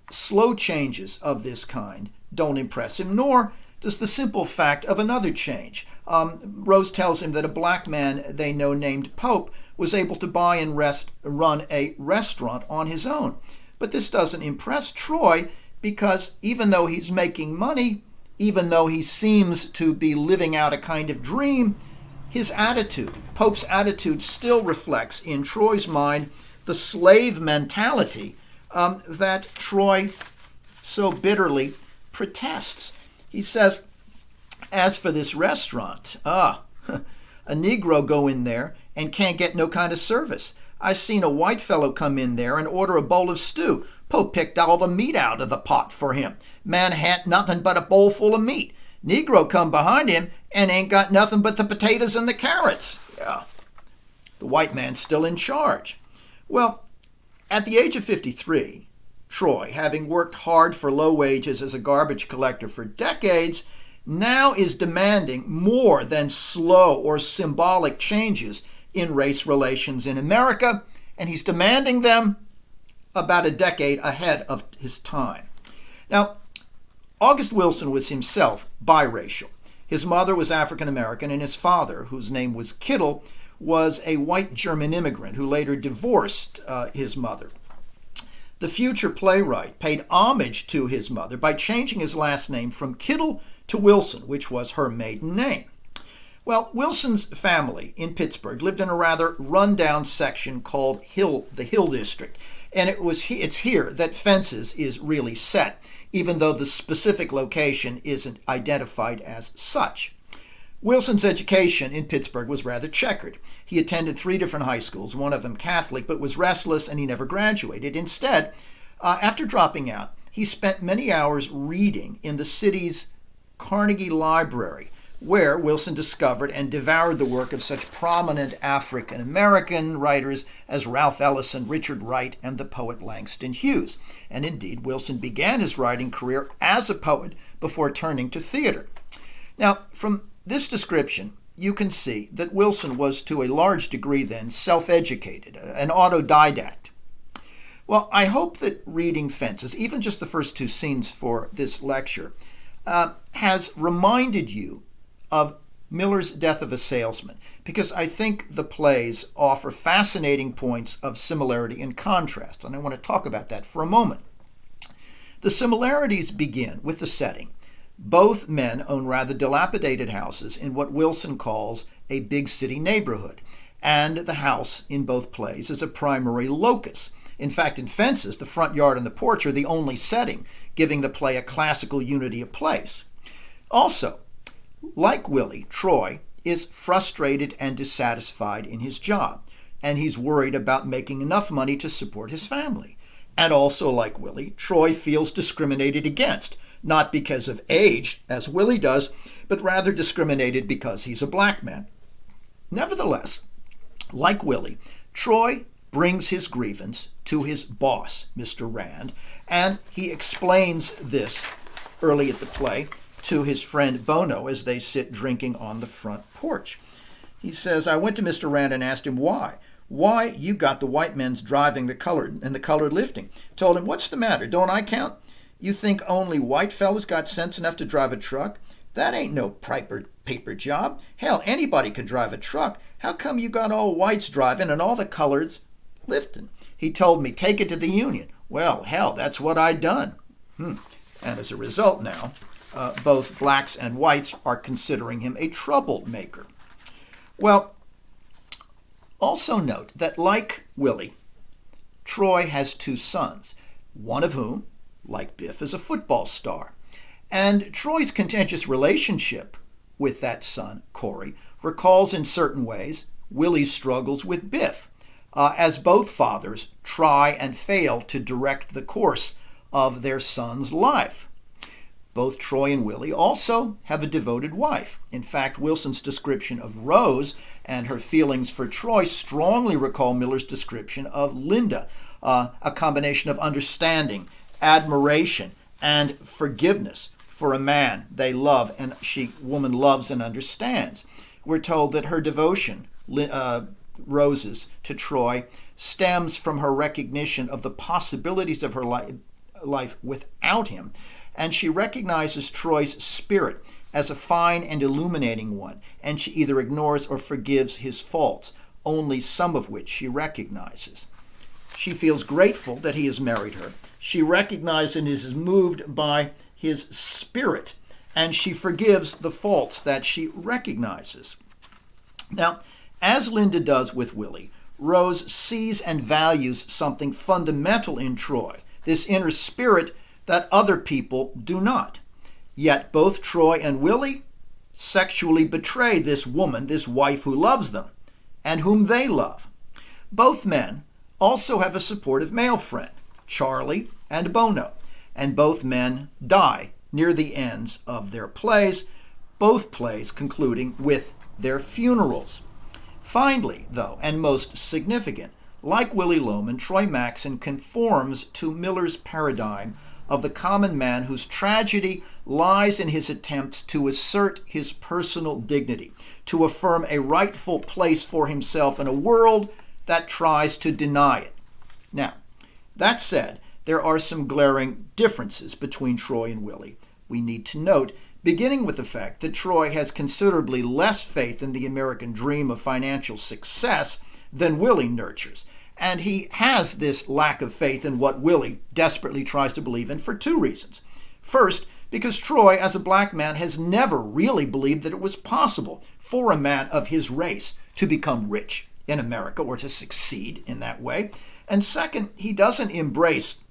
slow changes of this kind don't impress him, nor does the simple fact of another change. Rose tells him that a black man they know named Pope was able to buy and run a restaurant on his own. But this doesn't impress Troy because even though he's making money, even though he seems to be living out a kind of dream, his attitude, Pope's attitude, still reflects in Troy's mind the slave mentality that Troy so bitterly protests. He says, as for this restaurant, a Negro go in there and can't get no kind of service. I seen a white fellow come in there and order a bowl of stew. Pope picked all the meat out of the pot for him. Man had nothing but a bowl full of meat. Negro come behind him and ain't got nothing but the potatoes and the carrots. Yeah. The white man's still in charge. Well, at the age of 53, Troy, having worked hard for low wages as a garbage collector for decades, now is demanding more than slow or symbolic changes in race relations in America, and he's demanding them about a decade ahead of his time. Now, August Wilson was himself biracial. His mother was African American, and his father, whose name was Kittle, was a white German immigrant who later divorced his mother. The future playwright paid homage to his mother by changing his last name from Kittle to Wilson, which was her maiden name. Well, Wilson's family in Pittsburgh lived in a rather run-down section called the Hill District, and it's here that Fences is really set, even though the specific location isn't identified as such. Wilson's education in Pittsburgh was rather checkered. He attended 3 different high schools, one of them Catholic, but was restless and he never graduated. Instead, after dropping out, he spent many hours reading in the city's Carnegie Library, where Wilson discovered and devoured the work of such prominent African American writers as Ralph Ellison, Richard Wright, and the poet Langston Hughes. And indeed, Wilson began his writing career as a poet before turning to theater. Now, from this description, you can see that Wilson was to a large degree then self-educated, an autodidact. Well, I hope that reading Fences, even just the first two scenes for this lecture, has reminded you of Miller's Death of a Salesman, because I think the plays offer fascinating points of similarity and contrast, and I want to talk about that for a moment. The similarities begin with the setting. Both men own rather dilapidated houses in what Wilson calls a big city neighborhood, and the house in both plays is a primary locus. In fact, in Fences, the front yard and the porch are the only setting, giving the play a classical unity of place. Also, like Willie, Troy is frustrated and dissatisfied in his job, and he's worried about making enough money to support his family. And also, like Willie, Troy feels discriminated against, not because of age, as Willie does, but rather discriminated because he's a black man. Nevertheless, like Willie, Troy brings his grievance to his boss, Mr. Rand, and he explains this early at the play to his friend Bono as they sit drinking on the front porch. He says, "I went to Mr. Rand and asked him why. Why you got the white men's driving the colored and the colored lifting. Told him, what's the matter? Don't I count? You think only white fellas got sense enough to drive a truck? That ain't no paper job. Hell, anybody can drive a truck. How come you got all whites driving and all the coloreds lifting? He told me, take it to the union. Well, hell, that's what I done." And as a result now, both blacks and whites are considering him a troublemaker. Well, also note that like Willie, Troy has two sons, one of whom, like Biff, is a football star. And Troy's contentious relationship with that son, Corey, recalls in certain ways Willie's struggles with Biff, as both fathers try and fail to direct the course of their son's life. Both Troy and Willie also have a devoted wife. In fact, Wilson's description of Rose and her feelings for Troy strongly recall Miller's description of Linda, a combination of understanding, admiration, and forgiveness for a man they love and woman loves and understands. We're told that her devotion, Rose's, to Troy stems from her recognition of the possibilities of her life without him, and she recognizes Troy's spirit as a fine and illuminating one, and she either ignores or forgives his faults, only some of which she recognizes. She feels grateful that he has married her. She recognizes and is moved by his spirit, and she forgives the faults that she recognizes. Now, as Linda does with Willie, Rose sees and values something fundamental in Troy, this inner spirit that other people do not. Yet both Troy and Willie sexually betray this woman, this wife who loves them, and whom they love. Both men also have a supportive male friend, Charlie and Bono, and both men die near the ends of their plays, both plays concluding with their funerals. Finally, though, and most significant, like Willie Loman, Troy Maxson conforms to Miller's paradigm of the common man whose tragedy lies in his attempts to assert his personal dignity, to affirm a rightful place for himself in a world that tries to deny it. Now, that said, there are some glaring differences between Troy and Willie. We need to note, beginning with the fact that Troy has considerably less faith in the American dream of financial success than Willie nurtures. And he has this lack of faith in what Willie desperately tries to believe in for two reasons. First, because Troy, as a black man, has never really believed that it was possible for a man of his race to become rich in America or to succeed in that way. And second, he doesn't embrace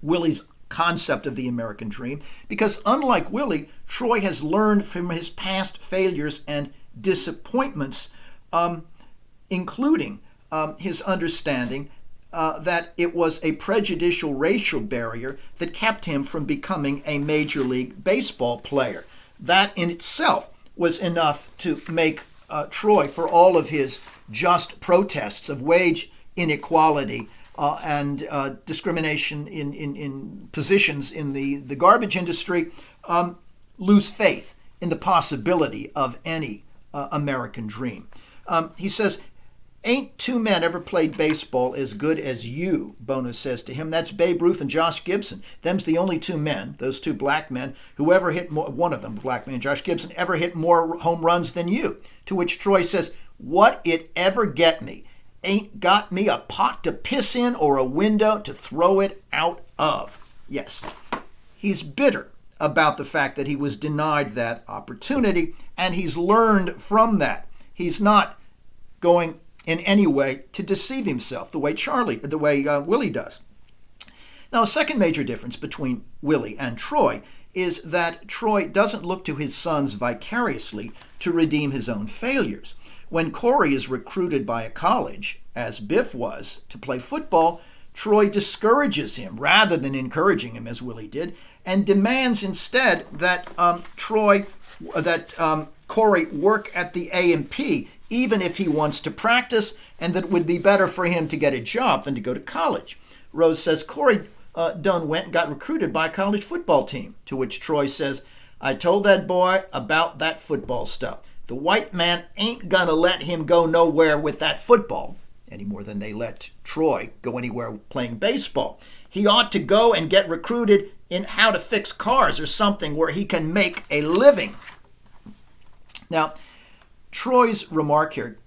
Willie's concept of the American dream because, unlike Willie, Troy has learned from his past failures and disappointments, including his understanding that it was a prejudicial racial barrier that kept him from becoming a Major League Baseball player. That in itself was enough to make Troy, for all of his just protests of wage inequality and discrimination in positions in the garbage industry, lose faith in the possibility of any American dream. He says, "Ain't two men ever played baseball as good as you," Bono says to him. "That's Babe Ruth and Josh Gibson. Them's the only two men, those two black men, who ever hit more, one of them, black man, Josh Gibson, ever hit more home runs than you." To which Troy says, "What it ever get me? Ain't got me a pot to piss in or a window to throw it out of." Yes, he's bitter about the fact that he was denied that opportunity, and he's learned from that. He's not going in any way to deceive himself the way Willie does. Now, a second major difference between Willie and Troy is that Troy doesn't look to his sons vicariously to redeem his own failures. When Corey is recruited by a college, as Biff was, to play football, Troy discourages him rather than encouraging him, as Willie did, and demands instead that Corey work at the A&P, even if he wants to practice, and that it would be better for him to get a job than to go to college. Rose says Corey Dunn went and got recruited by a college football team, to which Troy says, "I told that boy about that football stuff. The white man ain't gonna let him go nowhere with that football," any more than they let Troy go anywhere playing baseball. "He ought to go and get recruited in how to fix cars or something where he can make a living." Now, Troy's remark here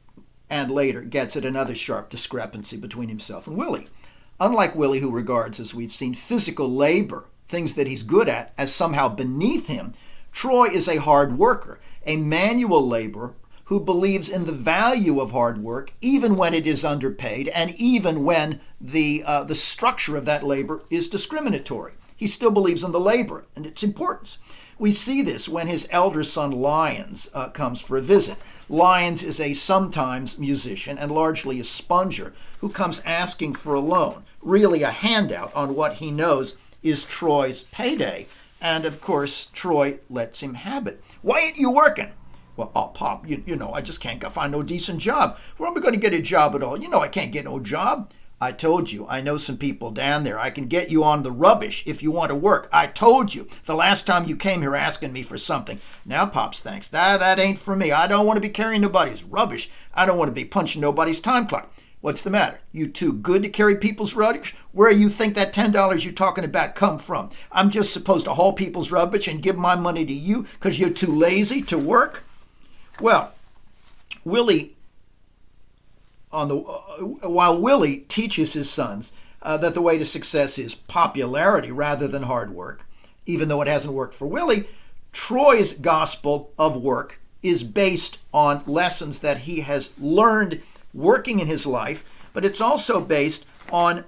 and later gets at another sharp discrepancy between himself and Willie. Unlike Willie, who regards, as we've seen, physical labor, things that he's good at, as somehow beneath him, Troy is a hard worker, a manual laborer who believes in the value of hard work, even when it is underpaid and even when the structure of that labor is discriminatory. He still believes in the labor and its importance. We see this when his elder son Lyons comes for a visit. Lyons is a sometimes musician and largely a sponger who comes asking for a loan, really a handout on what he knows is Troy's payday. And of course, Troy lets him have it. "Why ain't you working?" "Well, oh, Pop, you know, I just can't find no decent job. Where am I going to get a job at all? You know I can't get no job." "I told you, I know some people down there. I can get you on the rubbish if you want to work. I told you the last time you came here asking me for something." "Now, Pops, thanks. That ain't for me. I don't want to be carrying nobody's rubbish. I don't want to be punching nobody's time clock." "What's the matter? You too good to carry people's rubbish? Where you think that $10 you're talking about come from? I'm just supposed to haul people's rubbish and give my money to you because you're too lazy to work?" Well, while Willie teaches his sons that the way to success is popularity rather than hard work, even though it hasn't worked for Willie, Troy's gospel of work is based on lessons that he has learned working in his life, but it's also based on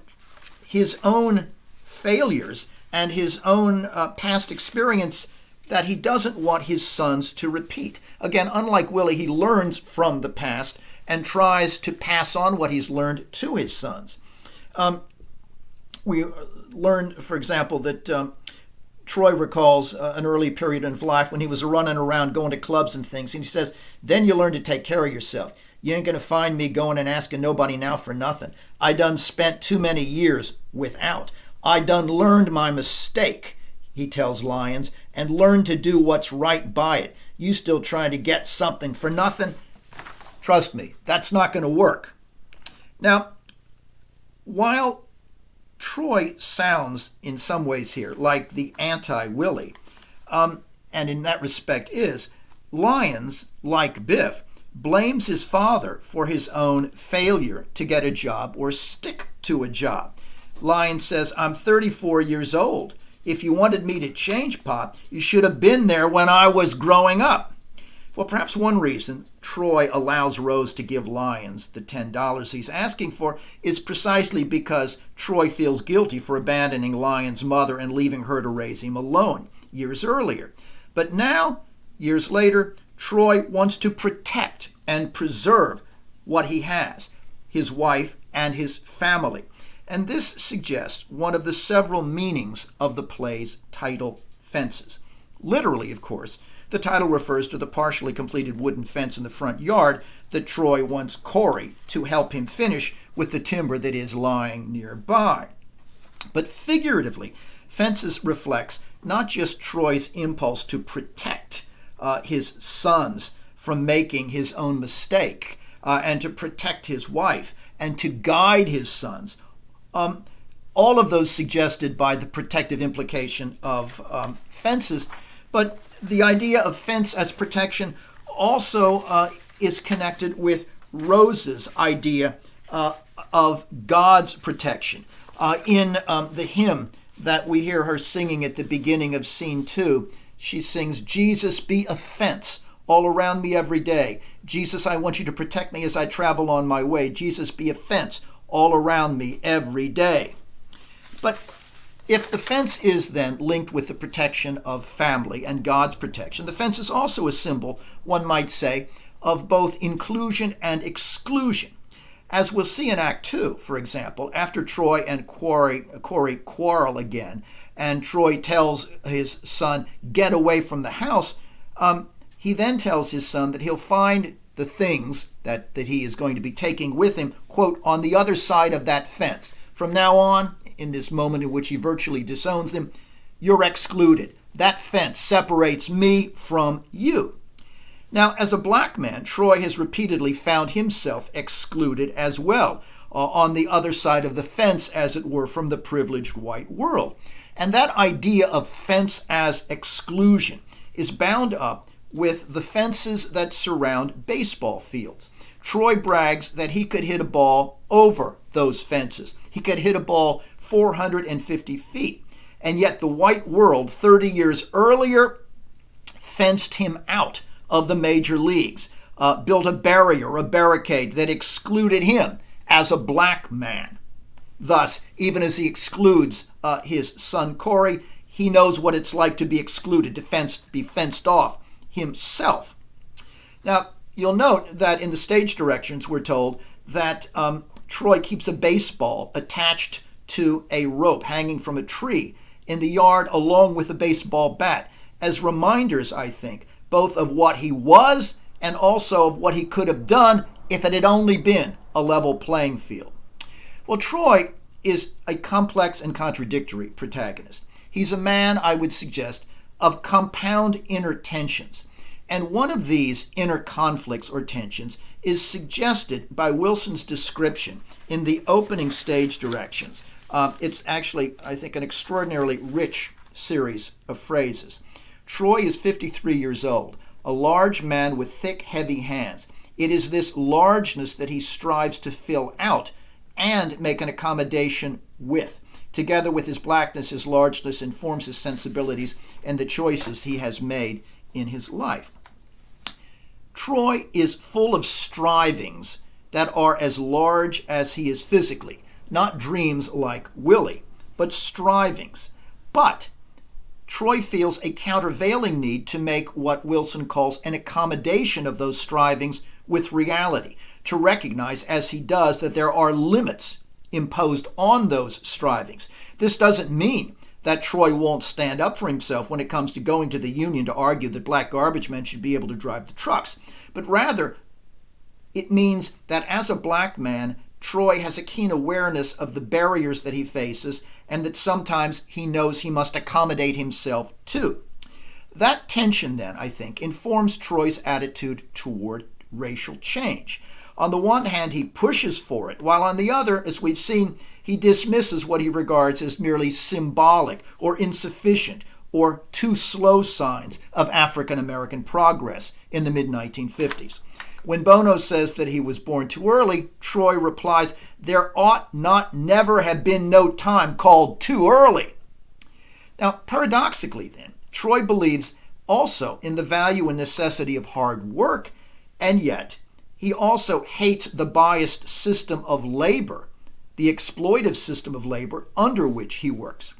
his own failures and his own past experience that he doesn't want his sons to repeat. Again, unlike Willie, he learns from the past and tries to pass on what he's learned to his sons. We learned, for example, that Troy recalls an early period in life when he was running around going to clubs and things, and he says, "Then you learn to take care of yourself. You ain't going to find me going and asking nobody now for nothing. I done spent too many years without. I done learned my mistake," he tells Lyons, "and learned to do what's right by it. You still trying to get something for nothing? Trust me, that's not going to work." Now, while Troy sounds in some ways here like the anti-Willie, and in that respect is, Lyons, like Biff, blames his father for his own failure to get a job or stick to a job. Lyons says, "I'm 34 years old. If you wanted me to change, Pop, you should have been there when I was growing up." Well, perhaps one reason Troy allows Rose to give Lyons the $10 he's asking for is precisely because Troy feels guilty for abandoning Lyons' mother and leaving her to raise him alone years earlier. But now, years later, Troy wants to protect and preserve what he has, his wife and his family. And this suggests one of the several meanings of the play's title, Fences. Literally, of course, The title refers to the partially completed wooden fence in the front yard that Troy wants Corey to help him finish with the timber that is lying nearby. But figuratively, fences reflects not just Troy's impulse to protect his sons from making his own mistake, and to protect his wife, and to guide his sons. All of those suggested by the protective implication of fences, but the idea of fence as protection also is connected with Rose's idea of God's protection. In the hymn that we hear her singing at the beginning of scene 2, she sings, "Jesus, be a fence all around me every day. Jesus, I want you to protect me as I travel on my way. Jesus, be a fence all around me every day." But if the fence is then linked with the protection of family and God's protection, the fence is also a symbol, one might say, of both inclusion and exclusion. As we'll see in Act 2, for example, after Troy and Corey quarrel again, and Troy tells his son, "Get away from the house," he then tells his son that he'll find the things that he is going to be taking with him, quote, "on the other side of that fence. From now on," in this moment in which he virtually disowns them, "you're excluded. That fence separates me from you." Now, as a black man, Troy has repeatedly found himself excluded as well, on the other side of the fence, as it were, from the privileged white world. And that idea of fence as exclusion is bound up with the fences that surround baseball fields. Troy brags that he could hit a ball over those fences. He could hit a ball 450 feet. And yet the white world 30 years earlier fenced him out of the major leagues, built a barrier, a barricade that excluded him as a black man. Thus, even as he excludes his son Corey, he knows what it's like to be excluded, to be fenced off himself. Now, you'll note that in the stage directions we're told that Troy keeps a baseball attached to a rope hanging from a tree in the yard along with a baseball bat, as reminders, I think, both of what he was and also of what he could have done if it had only been a level playing field. Well, Troy is a complex and contradictory protagonist. He's a man, I would suggest, of compound inner tensions. And one of these inner conflicts or tensions is suggested by Wilson's description in the opening stage directions. It's actually, I think, an extraordinarily rich series of phrases. Troy is 53 years old, a large man with thick, heavy hands. It is this largeness that he strives to fill out and make an accommodation with. Together with his blackness, his largeness informs his sensibilities and the choices he has made in his life. Troy is full of strivings that are as large as he is physically, not dreams like Willie, but strivings. But Troy feels a countervailing need to make what Wilson calls an accommodation of those strivings with reality, to recognize, as he does, that there are limits imposed on those strivings. This doesn't mean that Troy won't stand up for himself when it comes to going to the union to argue that black garbage men should be able to drive the trucks, but rather it means that as a black man, Troy has a keen awareness of the barriers that he faces and that sometimes he knows he must accommodate himself to. That tension then, I think, informs Troy's attitude toward racial change. On the one hand, he pushes for it, while on the other, as we've seen, he dismisses what he regards as merely symbolic or insufficient or too slow signs of African American progress in the mid-1950s. When Bono says that he was born too early, Troy replies, "There ought not never have been no time called too early." Now, paradoxically then, Troy believes also in the value and necessity of hard work, and yet he also hates the biased system of labor, the exploitive system of labor under which he works.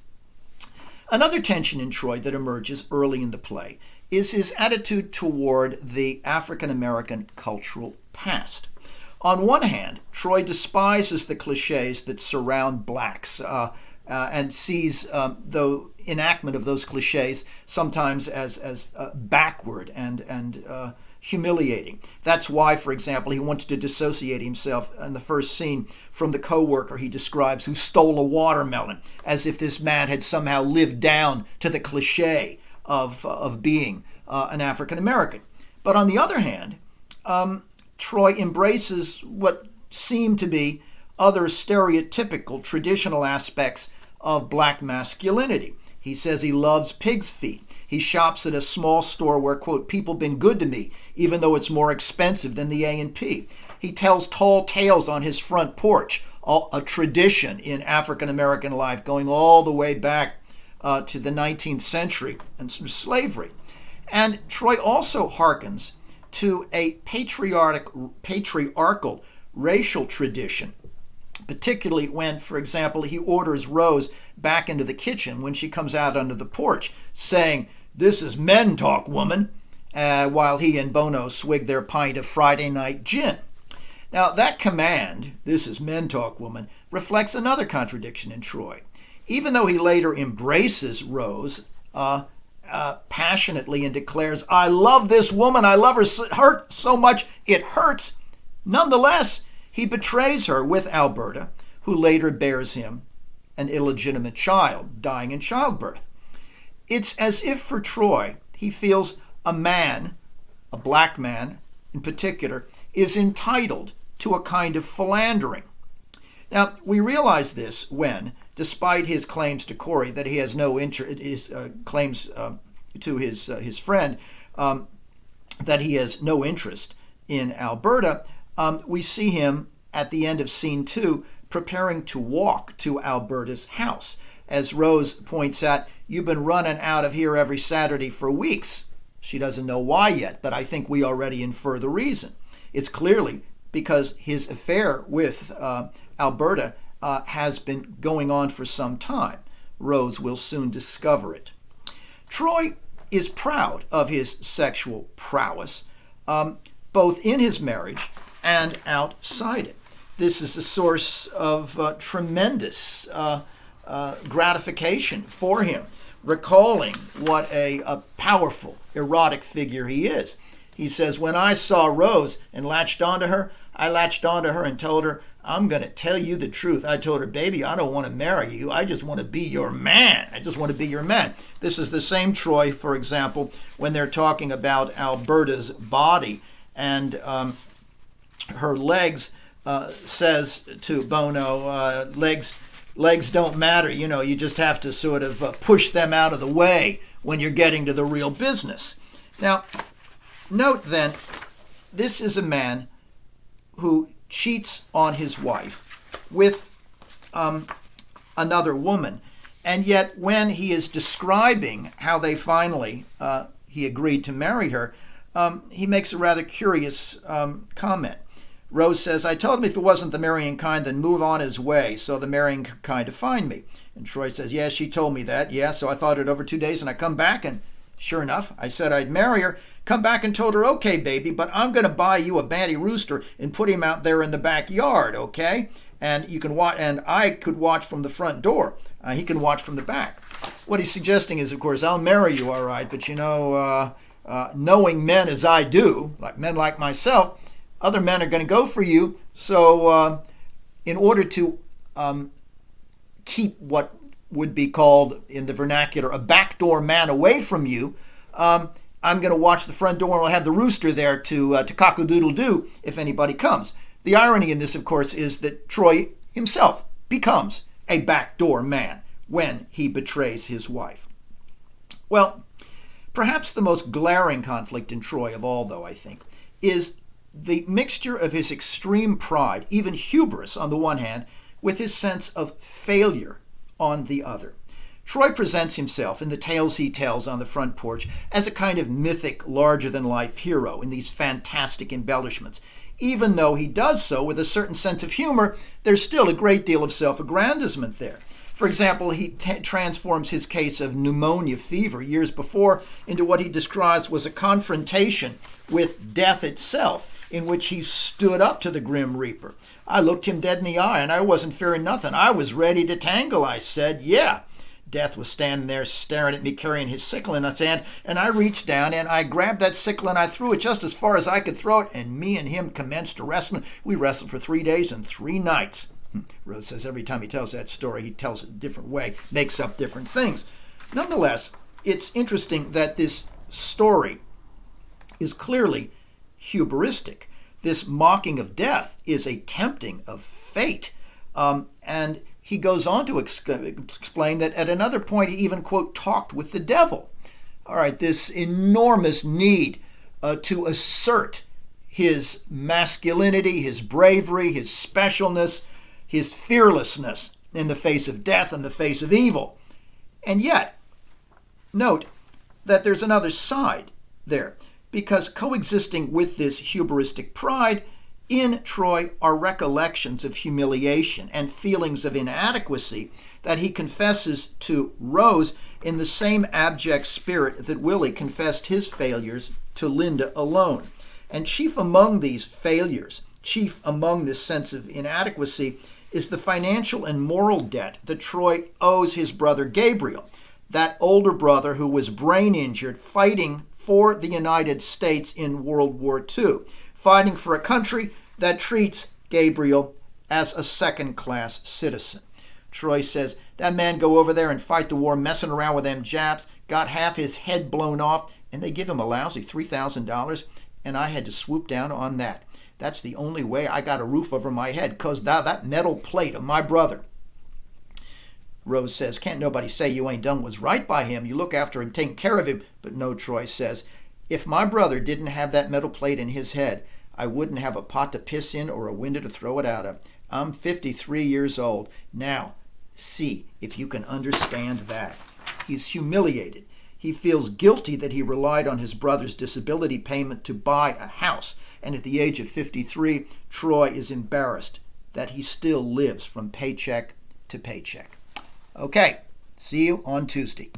Another tension in Troy that emerges early in the play is his attitude toward the African American cultural past. On one hand, Troy despises the cliches that surround blacks, and sees the enactment of those cliches sometimes as backward and humiliating. That's why, for example, he wants to dissociate himself in the first scene from the co-worker he describes who stole a watermelon, as if this man had somehow lived down to the cliche of being an African American. But on the other hand, Troy embraces what seem to be other stereotypical traditional aspects of black masculinity. He says he loves pig's feet. He shops at a small store where, quote, people been good to me, even though it's more expensive than the A&P. He tells tall tales on his front porch, a tradition in African American life going all the way back to the 19th century and some slavery. And Troy also hearkens to a patriarchal racial tradition, particularly when, for example, he orders Rose back into the kitchen when she comes out onto the porch, saying, "This is men talk, woman," while he and Bono swig their pint of Friday night gin. Now, that command, "This is men talk, woman," reflects another contradiction in Troy. Even though he later embraces Rose passionately and declares, "I love this woman, I love her so much it hurts," nonetheless, he betrays her with Alberta, who later bears him an illegitimate child, dying in childbirth. It's as if for Troy, he feels a man, a black man in particular, is entitled to a kind of philandering. Now, we realize this when, despite his claims to Corey that he has no interest, his claims to his friend that he has no interest in Alberta, we see him at the end of scene 2 preparing to walk to Alberta's house. As Rose points out, "You've been running out of here every Saturday for weeks." She doesn't know why yet, but I think we already infer the reason. It's clearly because his affair with Alberta has been going on for some time. Rose will soon discover it. Troy is proud of his sexual prowess, both in his marriage and outside it. This is a source of tremendous gratification for him, recalling what a powerful, erotic figure he is. He says, "When I saw Rose and latched onto her, I latched onto her and told her, 'I'm going to tell you the truth.' I told her, 'Baby, I don't want to marry you. I just want to be your man. I just want to be your man.'" This is the same Troy, for example, when they're talking about Alberta's body and her legs, says to Bono, legs don't matter. You know, you just have to sort of push them out of the way when you're getting to the real business. Now, note then, this is a man who cheats on his wife with another woman. And yet when he is describing how they finally, he agreed to marry her, he makes a rather curious comment. Rose says, "I told him if it wasn't the marrying kind, then move on his way, so the marrying kind to find me." And Troy says, "Yeah, she told me that. Yeah, so I thought it over 2 days, and I come back, and sure enough, I said I'd marry her. Come back and told her, 'Okay, baby, but I'm going to buy you a banty rooster and put him out there in the backyard, okay? And you can watch, and I could watch from the front door. He can watch from the back.'" What he's suggesting is, of course, "I'll marry you, all right, but you know, knowing men as I do, like men like myself, other men are going to go for you. So in order to keep what would be called in the vernacular a backdoor man away from you, I'm going to watch the front door and I'll have the rooster there to cock-a-doodle-doo if anybody comes." The irony in this, of course, is that Troy himself becomes a backdoor man when he betrays his wife. Well, perhaps the most glaring conflict in Troy of all, though, I think, is the mixture of his extreme pride, even hubris on the one hand, with his sense of failure on the other. Troy presents himself in the tales he tells on the front porch as a kind of mythic, larger-than-life hero in these fantastic embellishments. Even though he does so with a certain sense of humor, there's still a great deal of self-aggrandizement there. For example, he transforms his case of pneumonia fever years before into what he describes was a confrontation with death itself, in which he stood up to the Grim Reaper. I looked him dead in the eye, and I wasn't fearing nothing. I was ready to tangle, I said. Yeah. Death was standing there staring at me, carrying his sickle in his hand, and I reached down and I grabbed that sickle and I threw it just as far as I could throw it, and me and him commenced wrestling. We wrestled for 3 days and 3 nights. Rose says every time he tells that story, he tells it a different way, makes up different things. Nonetheless, it's interesting that this story is clearly hubristic. This mocking of death is a tempting of fate. And he goes on to explain that at another point he even, quote, talked with the devil. All right, this enormous need to assert his masculinity, his bravery, his specialness, his fearlessness in the face of death, in the face of evil. And yet, note that there's another side there, because coexisting with this hubristic pride in Troy are recollections of humiliation and feelings of inadequacy that he confesses to Rose in the same abject spirit that Willie confessed his failures to Linda alone. And chief among these failures, chief among this sense of inadequacy, is the financial and moral debt that Troy owes his brother Gabriel, that older brother who was brain injured fighting for the United States in World War II, fighting for a country that treats Gabriel as a second-class citizen. Troy says, that man go over there and fight the war messing around with them Japs, got half his head blown off, and they give him a lousy $3,000, and I had to swoop down on that. That's the only way I got a roof over my head, 'cause that metal plate of my brother. Rose says, can't nobody say you ain't done what's right by him. You look after him, taking care of him. But no, Troy says, if my brother didn't have that metal plate in his head, I wouldn't have a pot to piss in or a window to throw it out of. I'm 53 years old. Now, see if you can understand that. He's humiliated. He feels guilty that he relied on his brother's disability payment to buy a house. And at the age of 53, Troy is embarrassed that he still lives from paycheck to paycheck. Okay, see you on Tuesday.